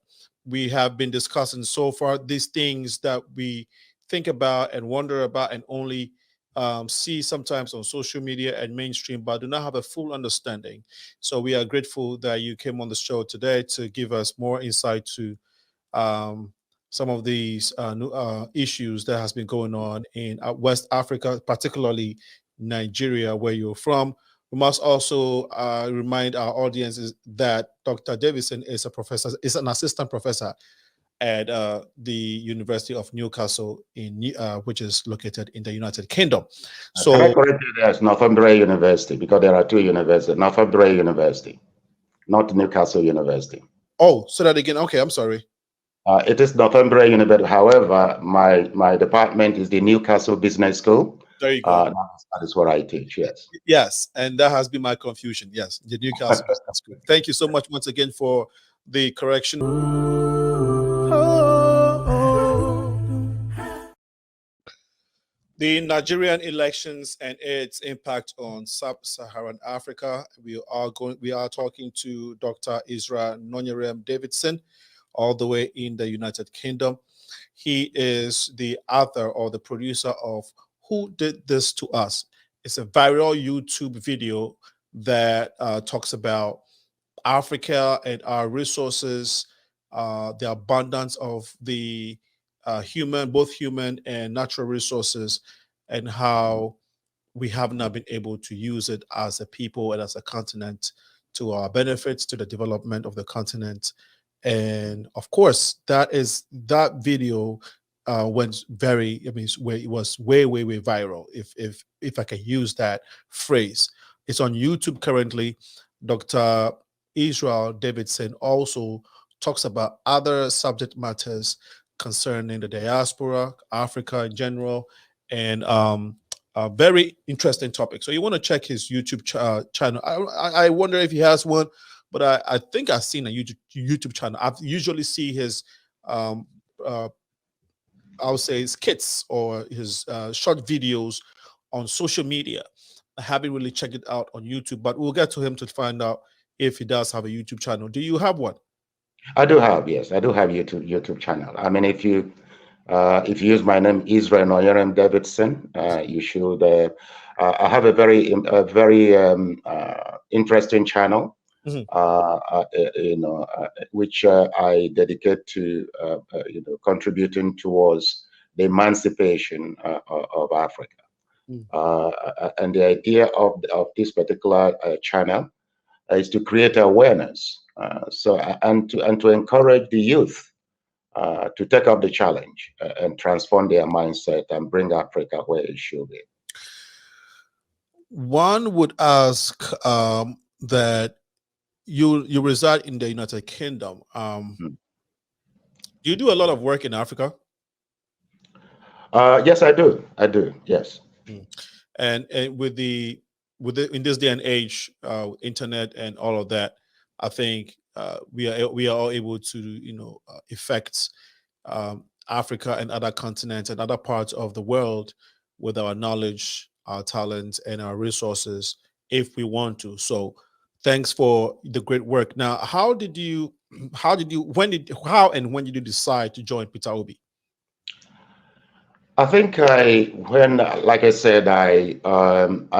we have been discussing so far, these things that we think about and wonder about and only see sometimes on social media and mainstream, but do not have a full understanding. So we are grateful that you came on the show today to give us more insight to some of these new issues that has been going on in West Africa, particularly Nigeria, where you're from. We must also remind our audiences that Dr. Davidson is a professor, is an assistant professor at the University of Newcastle, which is located in the United Kingdom. So, can I correct you? There's Northumbria University, because there are two universities. Northumbria University, not Newcastle University. Oh, say that again. Okay, I'm sorry. It is Northumbria University. However, my department is the Newcastle Business School. There you go. That is what I teach. Yes. Yes, and that has been my confusion. Yes, the Newcastle Business School. Thank you so much once again for the correction. The Nigerian elections and its impact on Sub-Saharan Africa. We are talking to Dr. Israel Nonyerem Davidson, all the way in the United Kingdom. He is the author or the producer of Who Did This to Us? It's a viral YouTube video that talks about Africa and our resources, the abundance of the both human and natural resources, and how we have not been able to use it as a people and as a continent to our benefits, to the development of the continent. And of course, that video went it was way viral, if I can use that phrase. It's on YouTube currently. Dr. Israel Davidson also talks about other subject matters concerning the diaspora, Africa in general, and a very interesting topic. So you want to check his YouTube channel. I wonder if he has one, but I think I've seen a YouTube channel. I usually see his I would say skits or his short videos on social media. I haven't really checked it out on YouTube, but we'll get to him to find out if he does have a YouTube channel. Do you have one? I do have, yes. I do have YouTube channel. I mean, if you use my name, Israel Nonyerem Davidson, you should. I have a very interesting channel, which I dedicate to contributing towards the emancipation of Africa. And the idea of this particular channel is to create awareness, and to encourage the youth to take up the challenge and transform their mindset and bring Africa where it should be. One would ask that you reside in the United Kingdom. Do you do a lot of work in Africa? Yes, I do. I do. Yes. And with the in this day and age, internet and all of that, I think we are all able to affect Africa and other continents and other parts of the world with our knowledge, our talents, and our resources if we want to. So thanks for the great work. Now, how and when did you decide to join Peter Obi? I think like I said, I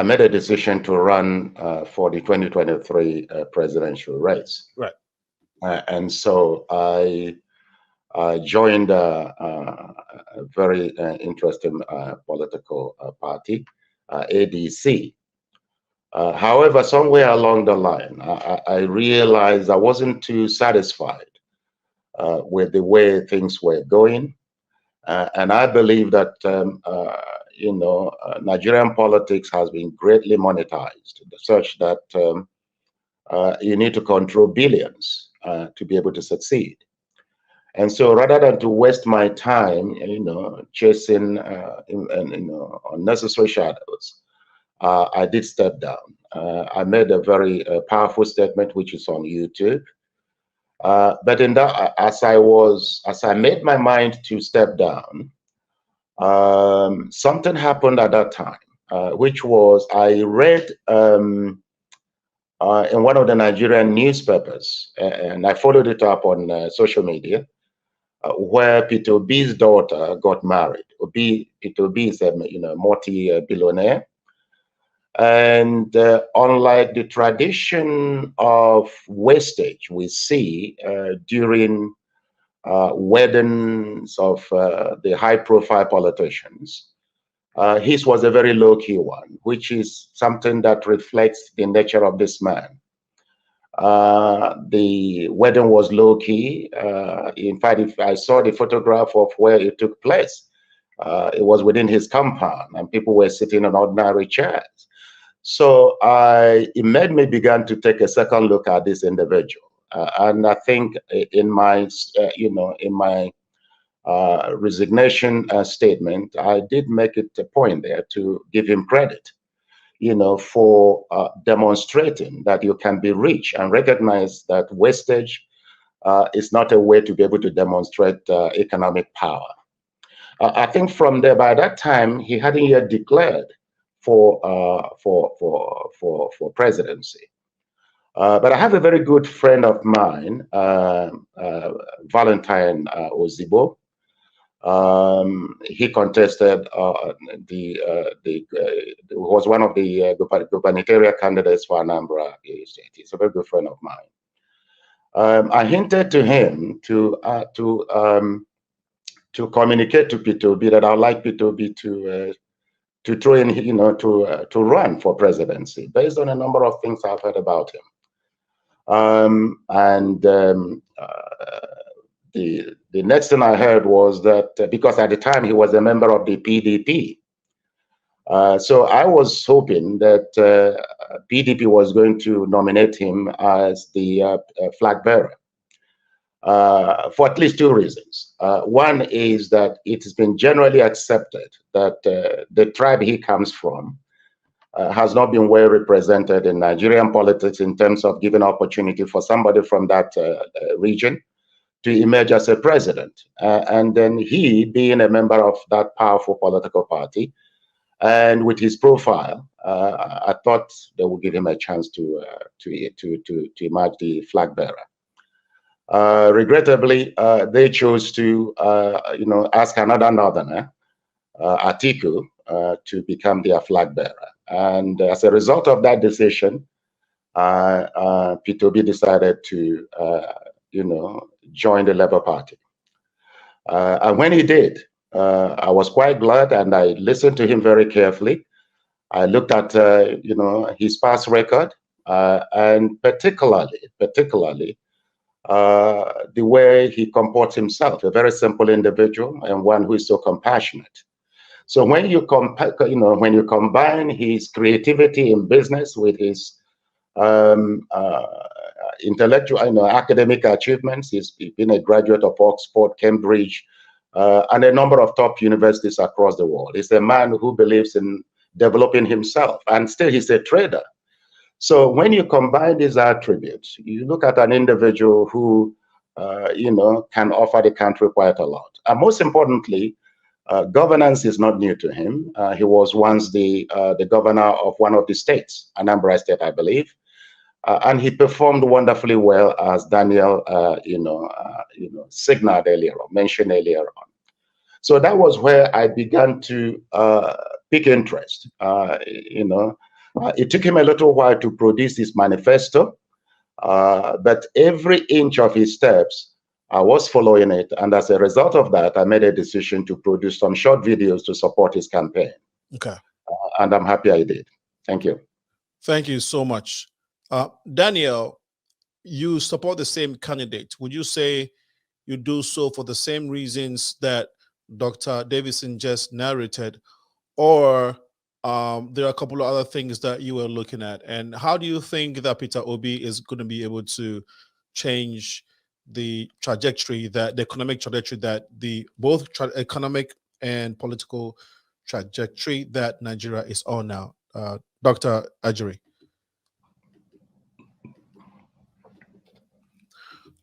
made a decision to run for the 2023 presidential race. Right. And so I joined a very interesting political party, ADC. However, somewhere along the line, I realized I wasn't too satisfied with the way things were going. And I believe that, Nigerian politics has been greatly monetized, such that you need to control billions to be able to succeed. And so rather than to waste my time, chasing unnecessary shadows, I did step down. I made a very powerful statement, which is on YouTube. But in that, as I made my mind to step down, something happened at that time, which was I read in one of the Nigerian newspapers, and I followed it up on social media, where Peter Obi's daughter got married. Peter Obi is a multi-billionaire. And unlike the tradition of wastage we see during weddings of the high-profile politicians, his was a very low-key one, which is something that reflects the nature of this man. The wedding was low-key. In fact, if I saw the photograph of where it took place, it was within his compound, and people were sitting on ordinary chairs. So it made me begin to take a second look at this individual, and I think in my, resignation statement, I did make it a point there to give him credit, for demonstrating that you can be rich and recognize that wastage is not a way to be able to demonstrate economic power. I think from there, by that time, he hadn't yet declared for presidency. But I have a very good friend of mine, Valentine Ozibo. He contested was one of the gubernatorial candidates for Anambra State. He's a very good friend of mine. I hinted to him to communicate to Peter Obi that I'd like Peter Obi to throw in, to run for presidency based on a number of things I've heard about him. The next thing I heard was that because at the time he was a member of the PDP, so I was hoping that PDP was going to nominate him as the flag bearer for at least two reasons. One is that it has been generally accepted that the tribe he comes from has not been well represented in Nigerian politics in terms of giving opportunity for somebody from that region to emerge as a president. And then he, being a member of that powerful political party, and with his profile, I thought they would give him a chance to emerge the flag bearer. Regrettably, they chose to, ask another northerner, Atiku, to become their flag bearer. And as a result of that decision, Peter Obi decided to, join the Labour Party. And when he did, I was quite glad, and I listened to him very carefully. I looked at, his past record, and particularly, the way he comports himself, a very simple individual and one who is so compassionate. So when you combine his creativity in business with his intellectual, academic achievements, he's been a graduate of Oxford, Cambridge, and a number of top universities across the world. He's a man who believes in developing himself, and still he's a trader. So when you combine these attributes, you look at an individual who, can offer the country quite a lot. And most importantly, governance is not new to him. He was once the governor of one of the states, Anambra State, I believe, and he performed wonderfully well, as Daniel, signaled earlier on, mentioned earlier on. So that was where I began to pick interest. It took him a little while to produce his manifesto, but every inch of his steps, I was following it. And as a result of that, I made a decision to produce some short videos to support his campaign. Okay. And I'm happy I did. Thank you. Thank you so much. Daniel, you support the same candidate. Would you say you do so for the same reasons that Dr. Davidson just narrated, or there are a couple of other things that you were looking at? And how do you think that Peter Obi is going to be able to change the trajectory, the economic trajectory, that both economic and political trajectory that Nigeria is on now? Dr. Ajuri.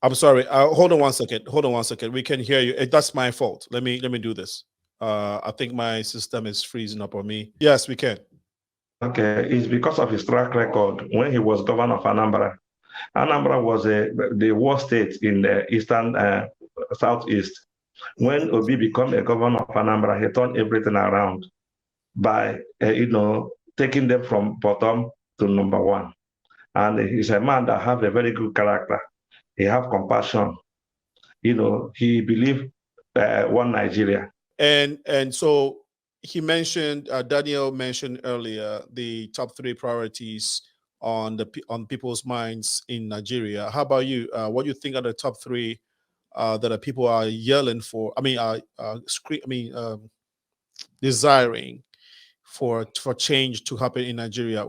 I'm sorry. Hold on one second. We can hear you. That's my fault. Let me do this. I think my system is freezing up on me. Yes, we can. Okay, it's because of his track record when he was governor of Anambra. Anambra was the worst state in the eastern southeast. When Obi became a governor of Anambra, he turned everything around by taking them from bottom to number one. And he's a man that have a very good character. He have compassion. He believed one Nigeria. And so he mentioned, Daniel mentioned earlier, the top 3 priorities on people's minds in Nigeria. How about you? What do you think are the top 3 that people are yelling for? I mean, desiring for change to happen in Nigeria,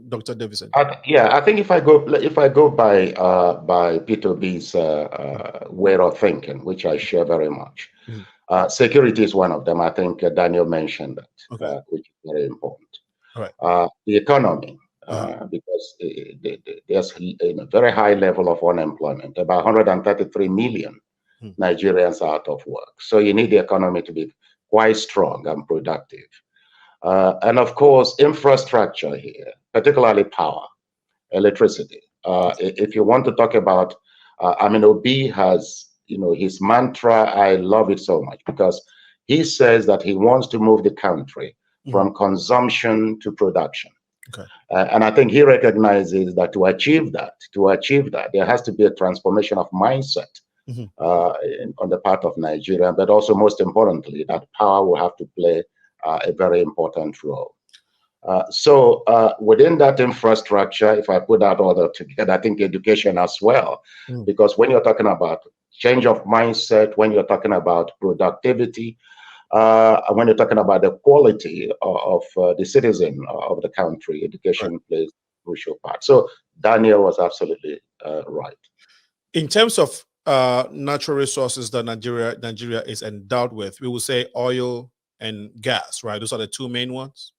Dr. Davidson? I think if I go by Peter B's way of thinking, which I share very much, security is one of them. I think Daniel mentioned that, which is very important. Right. The economy, because there's a very high level of unemployment, about 133 million Nigerians out of work. So you need the economy to be quite strong and productive. And of course, infrastructure here, particularly power, electricity. If you want to talk about, Obi has, his mantra, I love it so much, because he says that he wants to move the country from consumption to production. Okay. And I think he recognizes that to achieve that, there has to be a transformation of mindset on the part of Nigeria, but also most importantly, that power will have to play a very important role. So within that infrastructure, if I put that all together, I think education as well, because when you're talking about change of mindset, when you're talking about productivity, when you're talking about the quality of the citizen of the country, education plays a crucial part. So Daniel was absolutely right. In terms of natural resources that Nigeria is endowed with, we will say oil and gas, right? Those are the 2 main ones.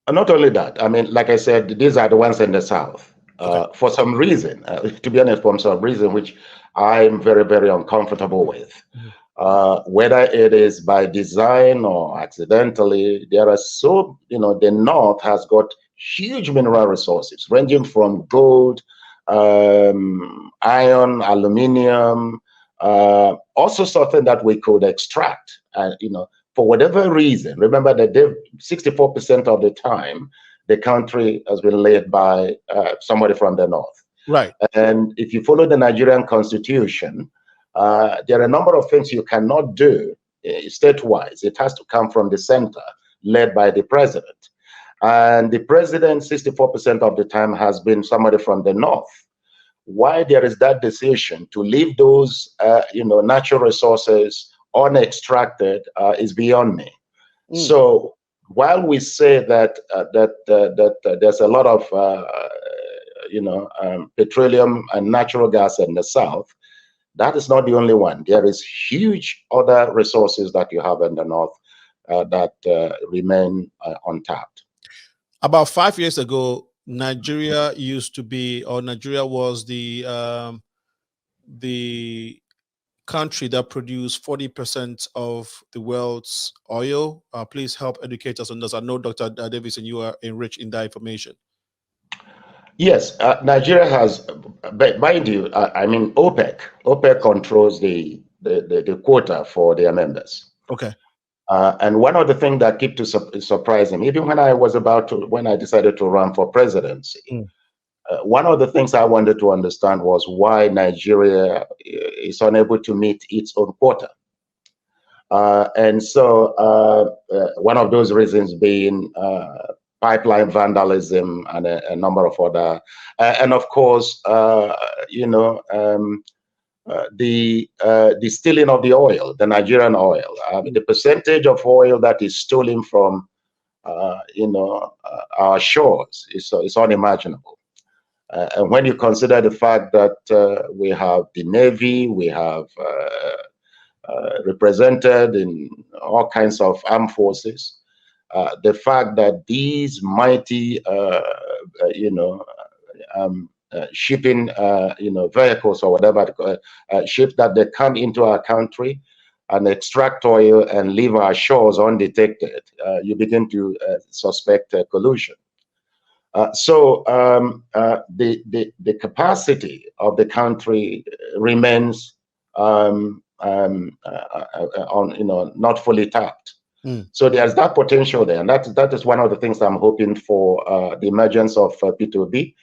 Not only that, I mean, like I said, these are the ones in the south. For some reason, to be honest, for some reason, which I'm very, very uncomfortable with, whether it is by design or accidentally, there are the north has got huge mineral resources ranging from gold, iron, aluminium, also something that we could extract, for whatever reason. Remember that 64% of the time, the country has been led by somebody from the north. Right. And if you follow the Nigerian constitution, there are a number of things you cannot do state-wise. It has to come from the center, led by the president. And the president, 64% of the time, has been somebody from the north. Why there is that decision to leave those, natural resources unextracted is beyond me. So while we say that there's a lot of petroleum and natural gas in the south, that is not the only one. There is huge other resources that you have in the north that remain untapped. About 5 years ago, Nigeria was the country that produced 40% of the world's oil. Please help educate us on this. I know, Dr. Davidson, you are enriched in that information. Yes, Nigeria has, mind you, OPEC controls the quota for their members. Okay. And one of the things that kept surprising, even when I decided to run for presidency, one of the things I wanted to understand was why Nigeria is unable to meet its own quota. And so one of those reasons being pipeline vandalism and a number of other, and of course, the stealing of the oil, the Nigerian oil. The percentage of oil that is stolen from, our shores is unimaginable. And when you consider the fact that we have the Navy, we have represented in all kinds of armed forces, the fact that these mighty, shipping, vehicles or whatever, ships that they come into our country and extract oil and leave our shores undetected, you begin to suspect collusion. The capacity of the country remains not fully tapped. So there's that potential there, and that is one of the things I'm hoping for, the emergence of P2B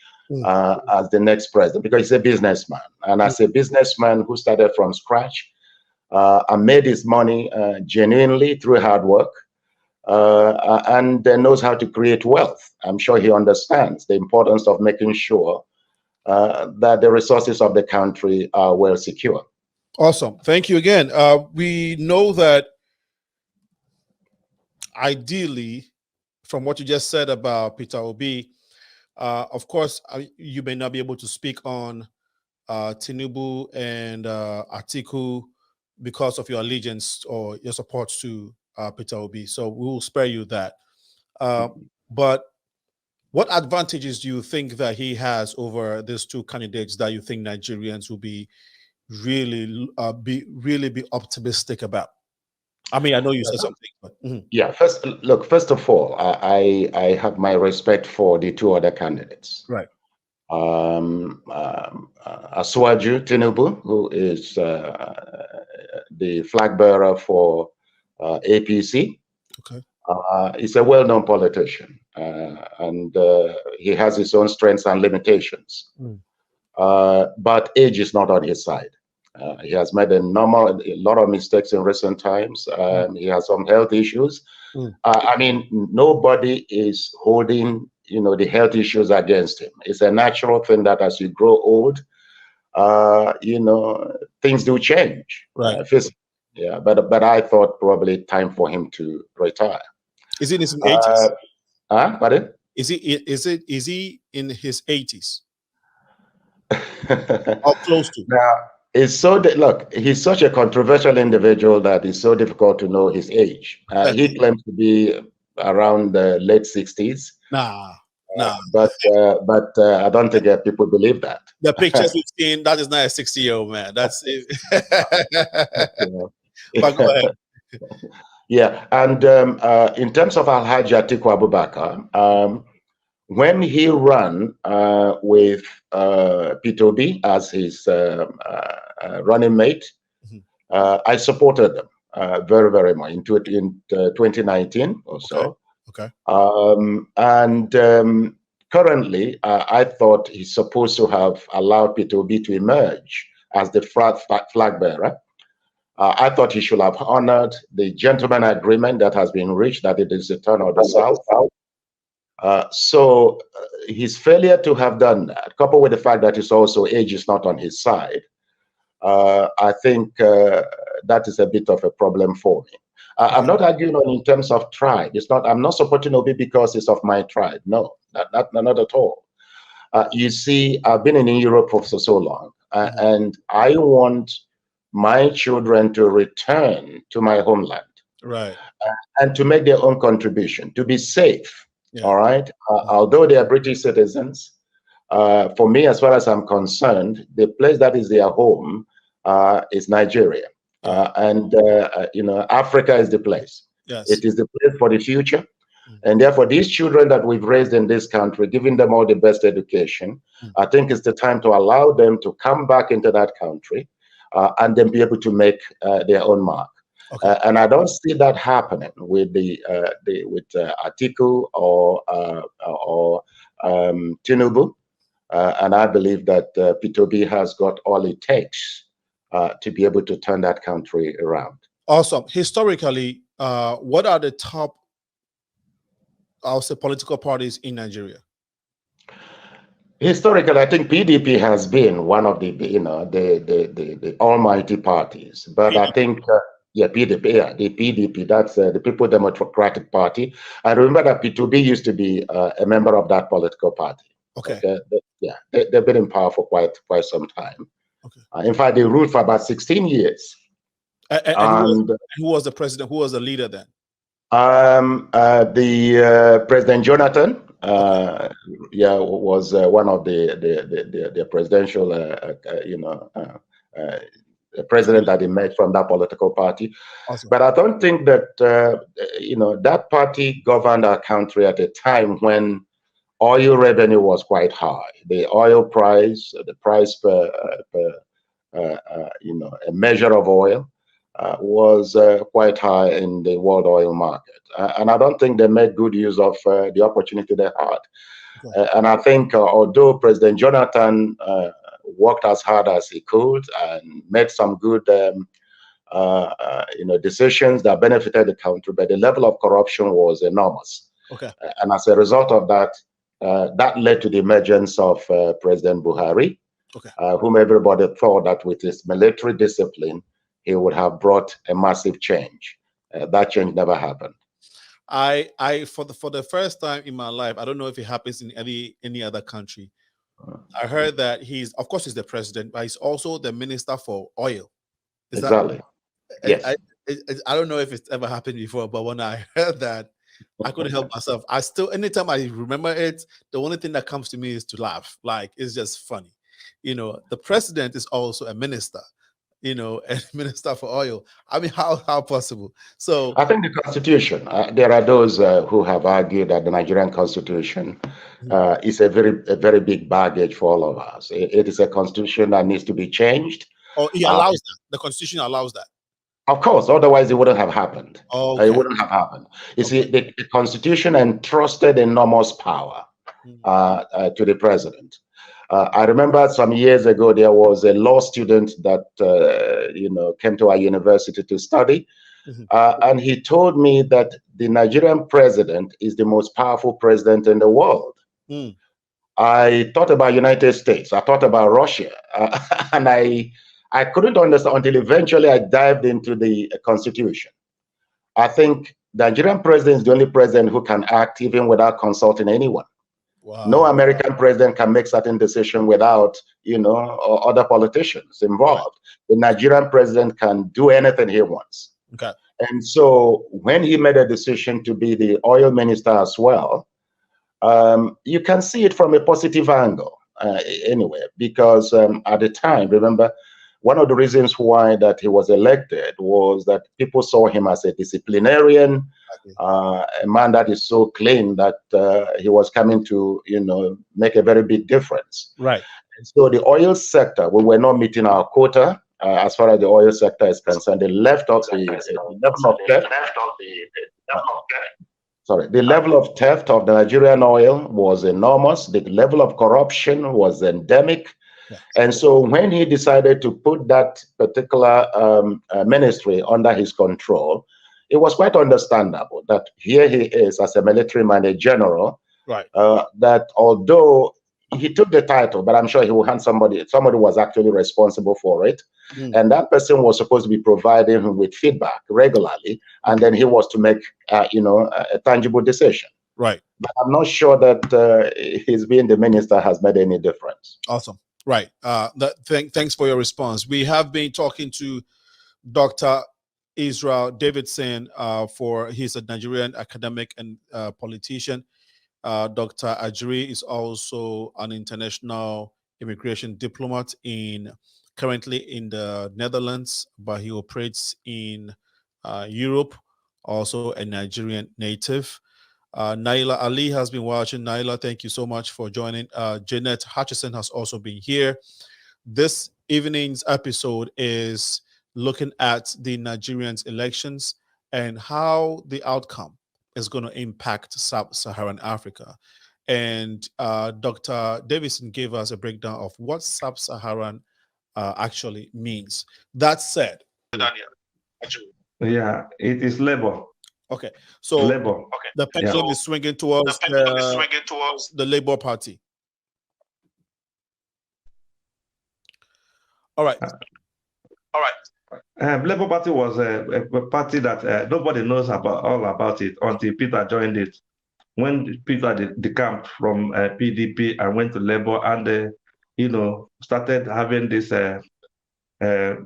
as the next president, because he's a businessman, and as a businessman who started from scratch and made his money genuinely through hard work, and knows how to create wealth. I'm sure he understands the importance of making sure that the resources of the country are well secure. Awesome. Thank you again. We know that ideally, from what you just said about Peter Obi, of course, you may not be able to speak on Tinubu and Atiku because of your allegiance or your support to Peter Obi. So we will spare you that. But what advantages do you think that he has over these two candidates that you think Nigerians will be really be optimistic about? I mean, I know you said something, but yeah. First of all, I have my respect for the two other candidates. Right. Asuwaju Tinubu, who is the flag bearer for APC. Okay. He's a well-known politician, and he has his own strengths and limitations. But age is not on his side. He has made a lot of mistakes in recent times. He has some health issues. I mean, nobody is holding, the health issues against him. It's a natural thing that as you grow old, things do change. Right. Yeah, but I thought probably time for him to retire. Is he in his 80s? Pardon? Is he in his 80s? Or close to? Now, it's look, he's such a controversial individual that it's so difficult to know his age. He claims to be around the late 60s. Nah. But I don't think people believe that. The pictures we've seen, that is not a 60-year-old man. That's it. But go ahead. Yeah, and in terms of Alhaji Atiku Abubakar, when he ran with P2B as his running mate, I supported them very, very much in 2019 or so. Okay. Currently, I thought he's supposed to have allowed P2B to emerge as the flag bearer. I thought he should have honored the gentleman agreement that has been reached, that it is the turn of the South. So his failure to have done that, coupled with the fact that his also age is not on his side, I think that is a bit of a problem for me. I'm not arguing in terms of tribe. I'm not supporting Obi because it's of my tribe. No, not at all. You see, I've been in Europe for so long, and I want my children to return to my homeland, right, and to make their own contribution, to be safe. Yeah. All right. Although they are British citizens, for me, as far as I'm concerned, the place that is their home is Nigeria. And Africa is the place. Yes. It is the place for the future. And therefore, these children that we've raised in this country, giving them all the best education, I think it's the time to allow them to come back into that country and then be able to make their own mark. Okay. And I don't see that happening with Atiku or Tinubu. And I believe that P2B has got all it takes to be able to turn that country around. Awesome. Historically, what are the top, I'll say, political parties in Nigeria? Historically, I think PDP has been one of the almighty parties. But PDP. I think PDP, the PDP, that's the People Democratic Party. I remember that P2B used to be a member of that political party. Okay. They've been in power for quite some time. Okay. In fact, they ruled for about 16 years. And who was the president? Who was the leader then? The President Jonathan, was one of the presidential, president that emerged from that political party. Awesome. But I don't think that that party governed our country at a time when oil revenue was quite high. The oil price, the price per a measure of oil was quite high in the world oil market. And I don't think they made good use of the opportunity they had. Okay. And I think although President Jonathan worked as hard as he could and made some good decisions that benefited the country, but the level of corruption was enormous. Okay. And as a result of that, that led to the emergence of President Buhari, okay. Whom everybody thought that with his military discipline, he would have brought a massive change. That change never happened. For the first time in my life, I don't know if it happens in any other country. I heard that he's the president, but he's also the minister for oil. Exactly. Yes. I don't know if it's ever happened before, but when I heard that, I couldn't help myself. Anytime I remember it, the only thing that comes to me is to laugh. Like, it's just funny. The president is also a minister, a minister for oil. I mean, how possible? So I think the Constitution, there are those who have argued that the Nigerian Constitution is a very big baggage for all of us. It is a constitution that needs to be changed. Oh, he allows that. The Constitution allows that. Of course, otherwise it wouldn't have happened. Oh, okay. It wouldn't have happened. You see, the Constitution entrusted enormous power to the president. I remember some years ago there was a law student that came to our university to study, and he told me that the Nigerian president is the most powerful president in the world. I thought about United States. I thought about Russia, and I couldn't understand until eventually I dived into the Constitution. I think the Nigerian president is the only president who can act even without consulting anyone. Wow. No American president can make certain decisions without, other politicians involved. The Nigerian president can do anything he wants. Okay. And so when he made a decision to be the oil minister as well, you can see it from a positive angle anyway, because at the time, remember, one of the reasons why that he was elected was that people saw him as a disciplinarian, a man that is so clean that he was coming to, make a very big difference. Right. And so the oil sector, we were not meeting our quota as far as the oil sector is concerned. The level of theft of the Nigerian oil was enormous. The level of corruption was endemic. And so when he decided to put that particular ministry under his control, it was quite understandable that here he is as a military man, a general, right? That although he took the title, but I'm sure he will hand somebody was actually responsible for it. And that person was supposed to be providing him with feedback regularly. And then he was to make, a tangible decision. Right. But I'm not sure that his being the minister has made any difference. Awesome. Right. Thanks for your response. We have been talking to Dr. Israel Davidson he's a Nigerian academic and politician. Dr. Ajiri is also an international immigration diplomat currently in the Netherlands, but he operates in Europe, also a Nigerian native. Naila Ali has been watching. Naila, thank you so much for joining. Jeanette Hutchison has also been here. This evening's episode is looking at the Nigerians elections and how the outcome is going to impact Sub-Saharan Africa. And Dr. Davidson gave us a breakdown of what Sub-Saharan actually means. That said, yeah, it is labor. Okay, so Labour. The pendulum is swinging towards the Labour Party. All right. Labour Party was a party that nobody knows all about it until Peter joined it. When Peter decamped from PDP and went to Labour and started having this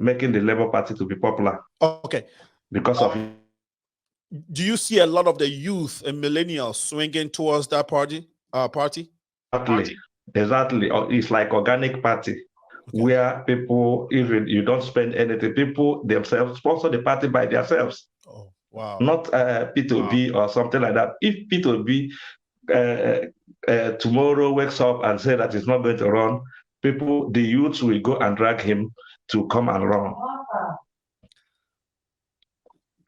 making the Labour Party to be popular. Okay. Because of. Do you see a lot of the youth and millennials swinging towards that party? Exactly. It's like organic party, where people, even you don't spend anything, people themselves sponsor the party by themselves. Oh, wow. Not P2B or something like that. If P2B tomorrow wakes up and say that he's not going to run, people, the youths will go and drag him to come and run.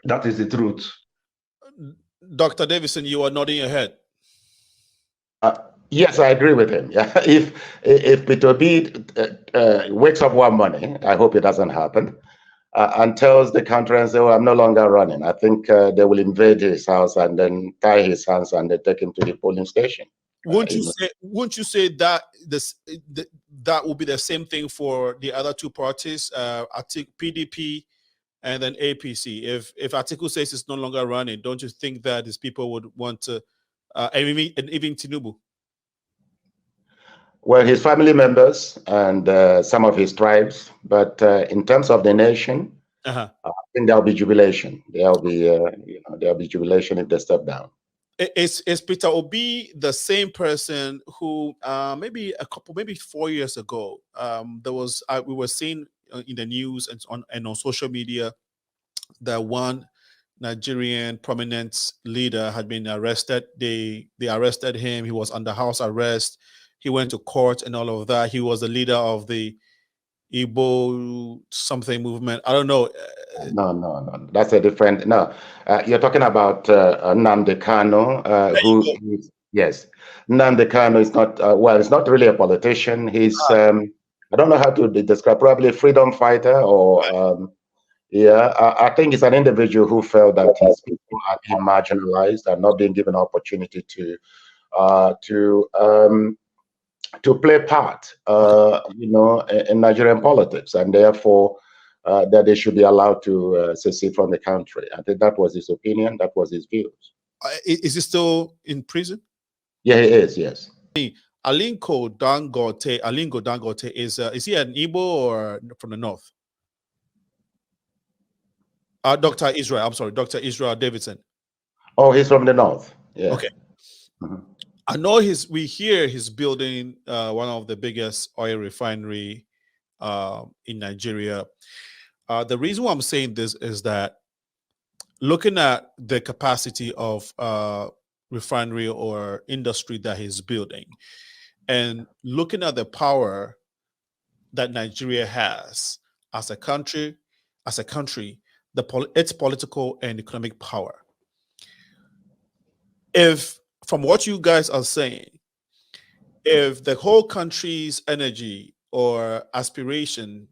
That is the truth. Dr. Davidson, you are nodding your head. Yes, I agree with him. Yeah, if Peter B wakes up one morning, I hope it doesn't happen, and tells the country and say, "Well, I'm no longer running," I think they will invade his house and then tie his hands and they take him to the polling station. Won't you say that that will be the same thing for the other two parties, PDP and then APC? If Atiku says it's no longer running, don't you think that these people would want to, and even Tinubu? Well, his family members and some of his tribes, but in terms of the nation, I think there'll be jubilation. There'll be jubilation if they step down. Is Peter Obi the same person who maybe 4 years ago we were seeing in the news and on social media that one Nigerian prominent leader had been arrested. They arrested him. He was under house arrest. He went to court and all of that. He was the leader of the Igbo something movement. I don't know. No. That's a different. No, you're talking about Nnamdi Kanu, yes. Nnamdi Kanu is not. Well, he's not really a politician. He's. I don't know how to describe. Probably a freedom fighter, or yeah. I think he's an individual who felt that his people are being marginalized and not being given an opportunity to play part, in Nigerian politics, and therefore that they should be allowed to secede from the country. I think that was his opinion. That was his views. Is he still in prison? Yeah, he is. Yes. Alingo Dangote is he an Igbo or from the north? Dr. Israel. I'm sorry, Dr. Israel Davidson. Oh, he's from the north. Yeah. Okay. I know we hear he's building one of the biggest oil refinery in Nigeria. The reason why I'm saying this is that looking at the capacity of refinery or industry that he's building, and looking at the power that Nigeria has as a country, its political and economic power. If, from what you guys are saying, if the whole country's energy or aspiration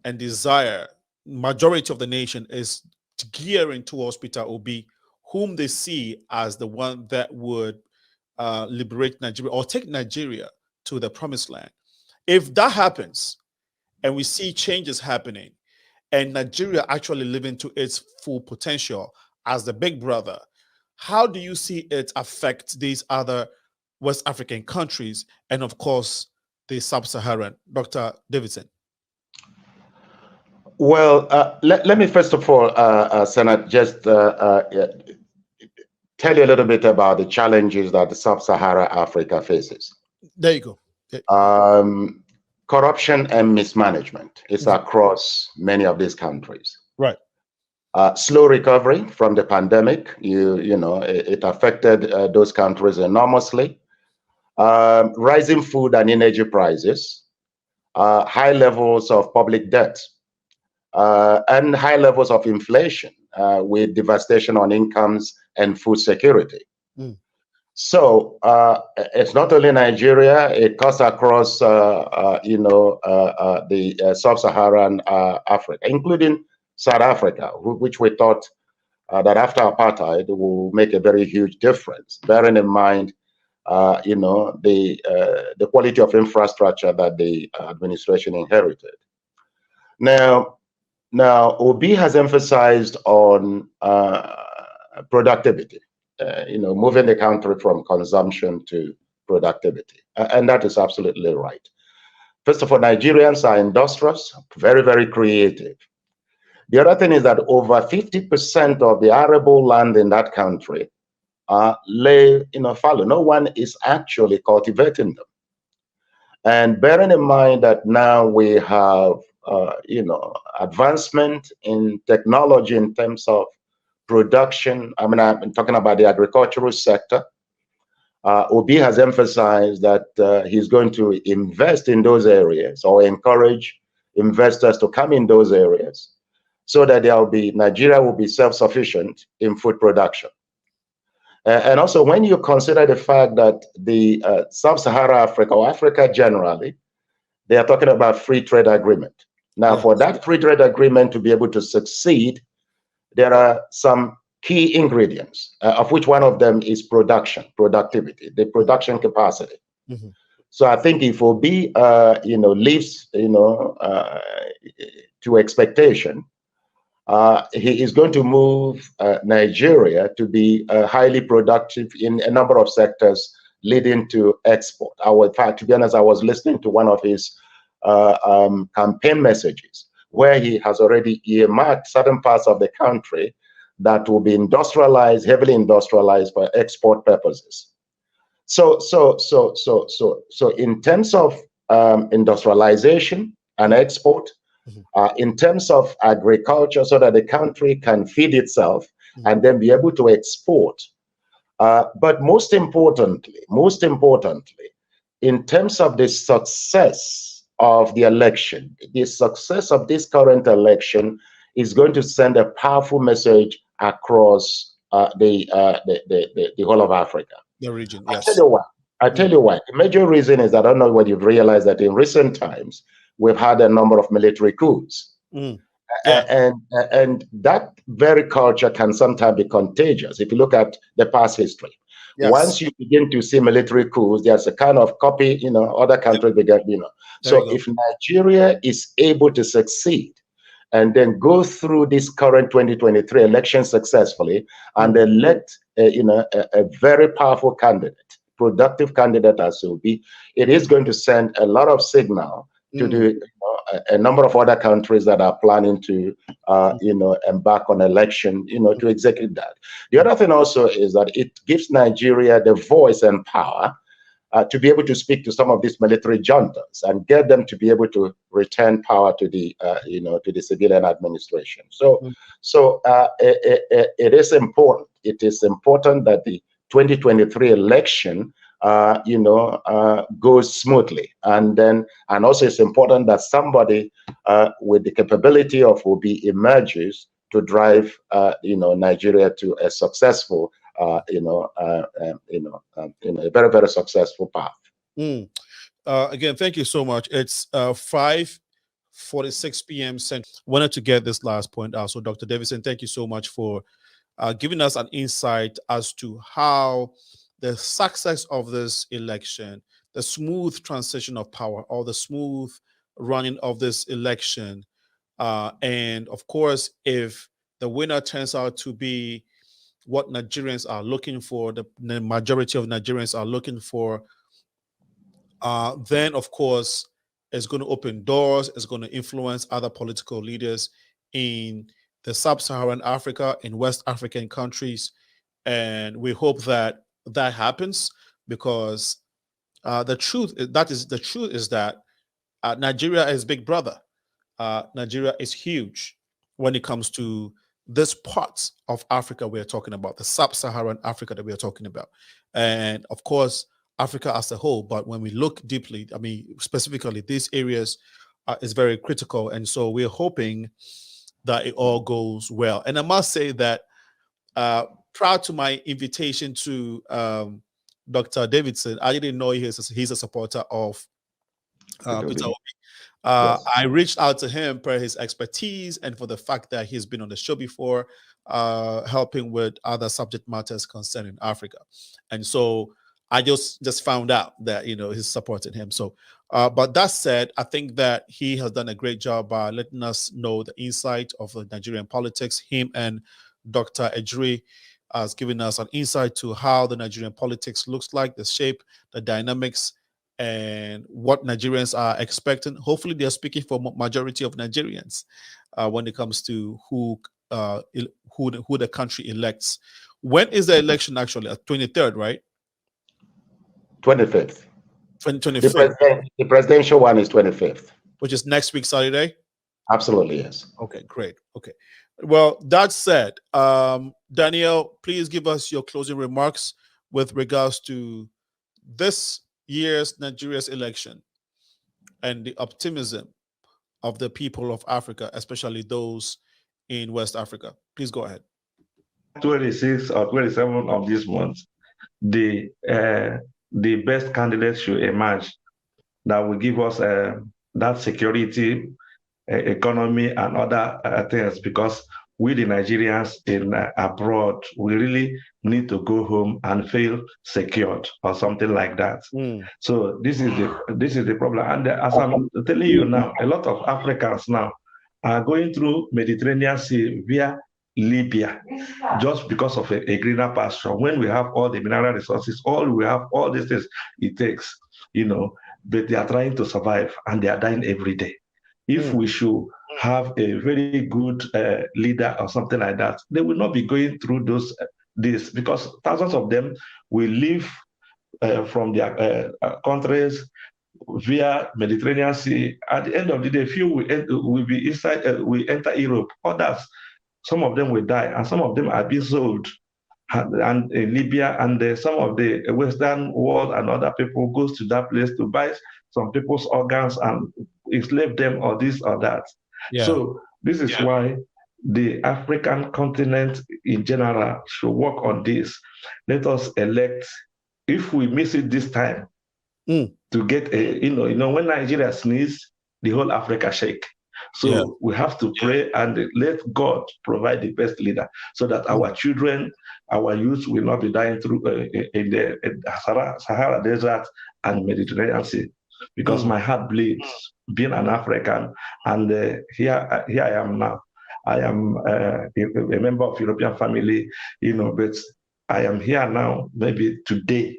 and desire, majority of the nation is gearing towards Peter Obi, whom they see as the one that would liberate Nigeria or take Nigeria to the promised land. If that happens and we see changes happening and Nigeria actually living to its full potential as the big brother, how do you see it affect these other West African countries and, of course, the Sub-Saharan? Dr. Davidson. Well, let me first of all, Senat, just tell you a little bit about the challenges that the Sub-Sahara Africa faces. There you go. Corruption and mismanagement is across many of these countries. Right. Slow recovery from the pandemic. It affected those countries enormously. Rising food and energy prices, high levels of public debt, and high levels of inflation with devastation on incomes and food security. So it's not only Nigeria, it cuts across, the Sub-Saharan Africa, including South Africa, which we thought that after apartheid will make a very huge difference, bearing in mind, the quality of infrastructure that the administration inherited. Now, Obi has emphasized on productivity, moving the country from consumption to productivity. And that is absolutely right. First of all, Nigerians are industrious, very, very creative. The other thing is that over 50% of the arable land in that country lay fallow. No one is actually cultivating them. And bearing in mind that now we have, advancement in technology in terms of production. I mean, I'm talking about the agricultural sector. Obi has emphasized that he's going to invest in those areas or encourage investors to come in those areas so that Nigeria will be self-sufficient in food production. And also, when you consider the fact that the Sub-Sahara Africa, or Africa generally, they are talking about free trade agreement. Now, for that free trade agreement to be able to succeed, there are some key ingredients, of which one of them is productivity, the production capacity. Mm-hmm. So I think if Obi, lives, to expectation, he is going to move Nigeria to be highly productive in a number of sectors, leading to export. In fact, to be honest, I was listening to one of his campaign messages where he has already earmarked certain parts of the country that will be industrialized, heavily industrialized for export purposes. So in terms of industrialization and export, in terms of agriculture, so that the country can feed itself and then be able to export. But most importantly, in terms of the success of the election, the success of this current election is going to send a powerful message across the whole of Africa. The region, yes. I tell you why. The major reason is, I don't know whether you've realized that in recent times, we've had a number of military coups. And that very culture can sometimes be contagious if you look at the past history. Yes. Once you begin to see military coups, there's a kind of copy, other countries begin, So if Nigeria is able to succeed and then go through this current 2023 election successfully and elect a very powerful candidate, productive candidate as will be, it is going to send a lot of signal to a number of other countries that are planning to embark on election, to execute that. The other thing also is that it gives Nigeria the voice and power to be able to speak to some of these military juntas and get them to be able to return power to the to the civilian administration. So it is important. It is important that the 2023 election goes smoothly, and also it's important that somebody with the capability of Obi emerges to drive Nigeria to a successful a very, very successful path. Again, thank you so much. It's 5:46 p.m. Central. Wanted to get this last point out. So Dr. Davidson, thank you so much for giving us an insight as to how the success of this election, the smooth transition of power, or the smooth running of this election, and of course, if the winner turns out to be what Nigerians are looking for, the majority of Nigerians are looking for, then of course it's going to open doors, it's going to influence other political leaders in the Sub-Saharan Africa, in West African countries, and we hope that that happens, because the truth is that Nigeria is big brother. Nigeria is huge when it comes to this part of Africa we're talking about, the Sub-Saharan Africa that we're talking about, and of course Africa as a whole. But when we look deeply, I mean specifically these areas is very critical, and so we're hoping that it all goes well. And I must say that prior to my invitation to Dr. Davidson, I didn't know he's a supporter of Peter Obi. Yes. I reached out to him for his expertise and for the fact that he's been on the show before, helping with other subject matters concerning Africa. And so I just found out that, he's supporting him. So, but that said, I think that he has done a great job by letting us know the insight of the Nigerian politics. Him and Dr. Ejiri has given us an insight to how the Nigerian politics looks like, the shape, the dynamics, and what Nigerians are expecting. Hopefully, they're speaking for majority of Nigerians when it comes to who the country elects. When is the election actually? 23rd, right? 25th. 25th. The presidential one is 25th, which is next week Saturday. Absolutely, yes. Okay, great. Okay. Well, that said, Daniel, please give us your closing remarks with regards to this year's Nigeria's election and the optimism of the people of Africa, especially those in West Africa? Please go ahead. 26 or 27 of this month, the best candidates should emerge that will give us that security, economy, and other things, because we, the Nigerians in abroad, we really need to go home and feel secured or something like that. So this is the problem. And as I'm telling you now, a lot of Africans now are going through Mediterranean Sea via Libya, just because of a greener pasture. When we have all the mineral resources, all these things it takes, but they are trying to survive and they are dying every day. If we should have a very good leader or something like that, they will not be going through this, because thousands of them will leave from their countries via Mediterranean Sea. At the end of the day, few will be inside, will enter Europe. Others, some of them will die, and some of them are being sold. And Libya and some of the Western world and other people goes to that place to buy some people's organs and enslave them, or this or that. So this is why the African continent in general should work on this. Let us elect, if we miss it this time, to get when Nigeria sneezes, the whole Africa shake. So we have to pray and let God provide the best leader, so that our children, our youth will not be dying through in the Sahara Desert and Mediterranean Sea. Because my heart bleeds being an African, and here I am now. I am a member of European family, but I am here now. Maybe today,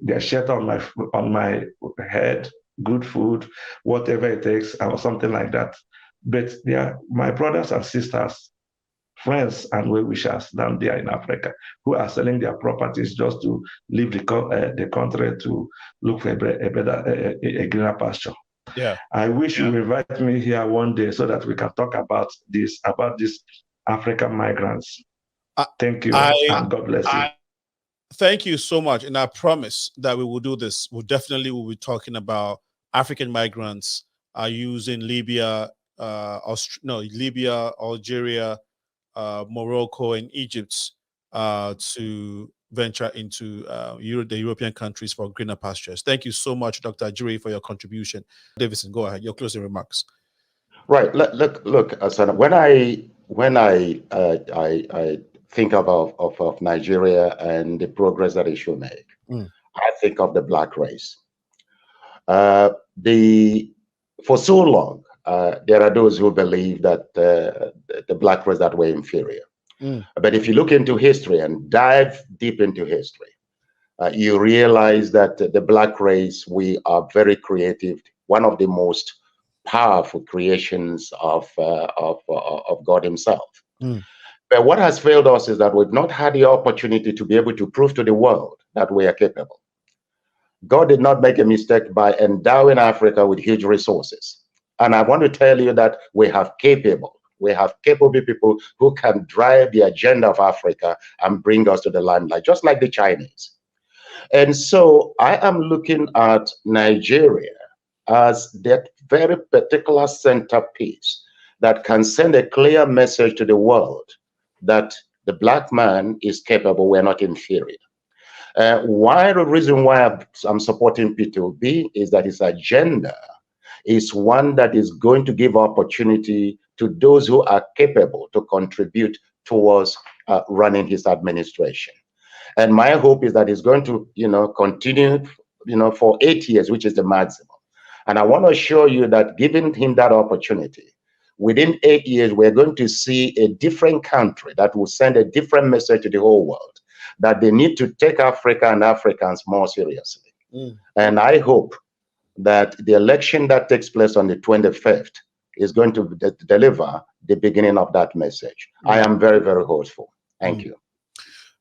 there's shelter on my head, good food, whatever it takes, or something like that. But they are my brothers and sisters, friends and well-wishers down there in Africa, who are selling their properties just to leave the country to look for a better, a greener pasture. I wish you invite me here one day so that we can talk about these African migrants. Thank you, and God bless you. Thank you so much, and I promise that we will do this. We'll be talking about African migrants using Libya, Algeria, Morocco, and Egypt to venture into the European countries for greener pastures. Thank you so much, Dr. Ajuri, for your contribution. Davidson, go ahead. Your closing remarks. Right. Look, Asana, when I think of Nigeria and the progress that it should make, I think of the black race. For so long, there are those who believe that the black race that were inferior. But if you look into history and dive deep into history, you realize that the black race, we are very creative. One of the most powerful creations of God himself. But what has failed us is that we've not had the opportunity to be able to prove to the world that we are capable. God did not make a mistake by endowing Africa with huge resources. And I want to tell you that we have capable people who can drive the agenda of Africa and bring us to the limelight, just like the Chinese. And so I am looking at Nigeria as that very particular centerpiece that can send a clear message to the world that the black man is capable, we're not inferior. The reason why I'm supporting P2B is that his agenda is one that is going to give opportunity to those who are capable to contribute towards running his administration. And my hope is that he's going to, continue, for 8 years, which is the maximum. And I want to assure you that giving him that opportunity, within 8 years, we're going to see a different country that will send a different message to the whole world, that they need to take Africa and Africans more seriously. And I hope that the election that takes place on the 25th is going to deliver the beginning of that message. I am very, very hopeful. Thank you.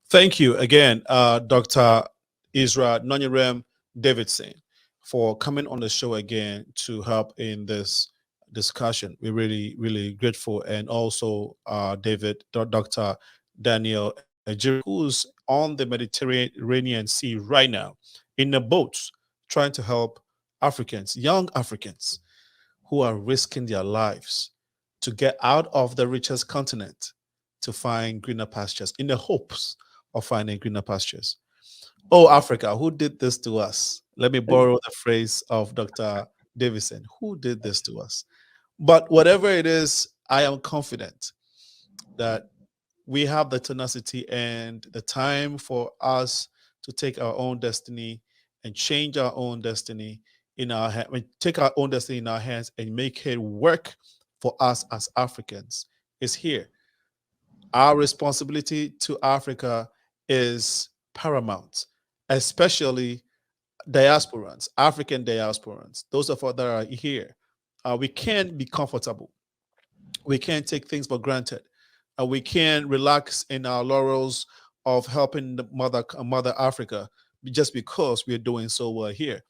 Thank you again, Dr. Israel Nonyerem Davidson, for coming on the show again to help in this discussion. We're really, really grateful. And also Dr. Daniel Nigeria, who's on the Mediterranean Sea right now in a boat trying to help Africans, young Africans, who are risking their lives to get out of the richest continent to find greener pastures in the hopes of finding greener pastures. Oh, Africa, who did this to us? Let me borrow the phrase of Dr. Davidson. Who did this to us? But whatever it is, I am confident that we have the tenacity and the time for us to take our own destiny and change our own destiny in our hands, take our own destiny in our hands and make it work for us as Africans is here. Our responsibility to Africa is paramount, especially diasporans, African diasporans, those of us that are here. We can't be comfortable. We can't take things for granted. We can't relax in our laurels of helping the mother Africa just because we're doing so well here.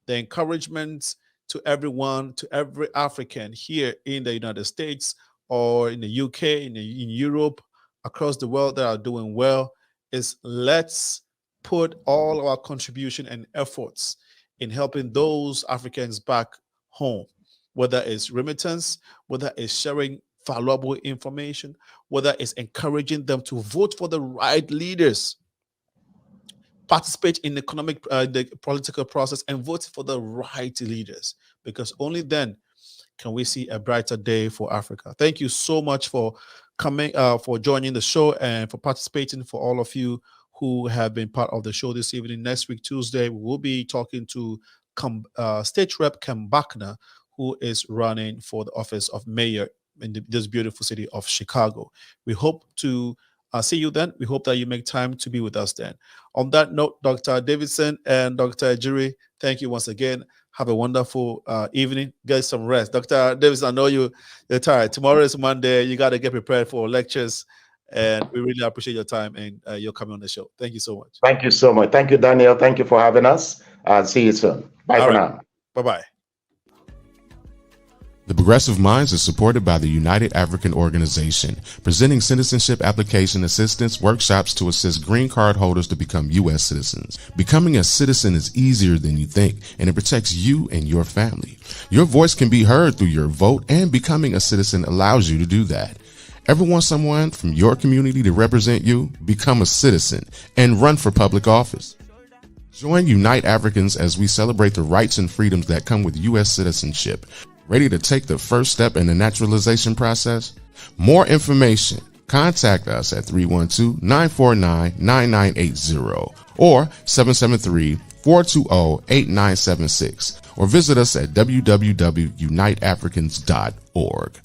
The encouragement to everyone, to every African here in the United States or in the UK, in Europe, across the world that are doing well is let's put all our contribution and efforts in helping those Africans back home, whether it's remittance, whether it's sharing valuable information, whether it's encouraging them to vote for the right leaders, participate in the political process and vote for the right leaders, because only then can we see a brighter day for Africa. Thank you so much for coming, for joining the show and for participating. For all of you who have been part of the show this evening. Next week, Tuesday, we will be talking to State Rep Kambakna, who is running for the office of mayor in this beautiful city of Chicago. We hope to see you then. We hope that you make time to be with us then. On that note, Dr. Davidson and Dr. Ejiri, thank you once again. Have a wonderful evening. Get some rest. Dr. Davidson, I know you're tired. Tomorrow is Monday. You got to get prepared for lectures. And we really appreciate your time and your coming on the show. Thank you so much. Thank you so much. Thank you, Daniel. Thank you for having us. See you soon. Bye for now. Bye-bye. The Progressive Minds is supported by the United African Organization, presenting citizenship application assistance workshops to assist green card holders to become U.S. citizens. Becoming a citizen is easier than you think, and it protects you and your family. Your voice can be heard through your vote, and becoming a citizen allows you to do that. Ever want someone from your community to represent you? Become a citizen and run for public office. Join Unite Africans as we celebrate the rights and freedoms that come with U.S. citizenship. Ready to take the first step in the naturalization process? More information. Contact us at 312-949-9980 or 773-420-8976 or visit us at www.uniteafricans.org.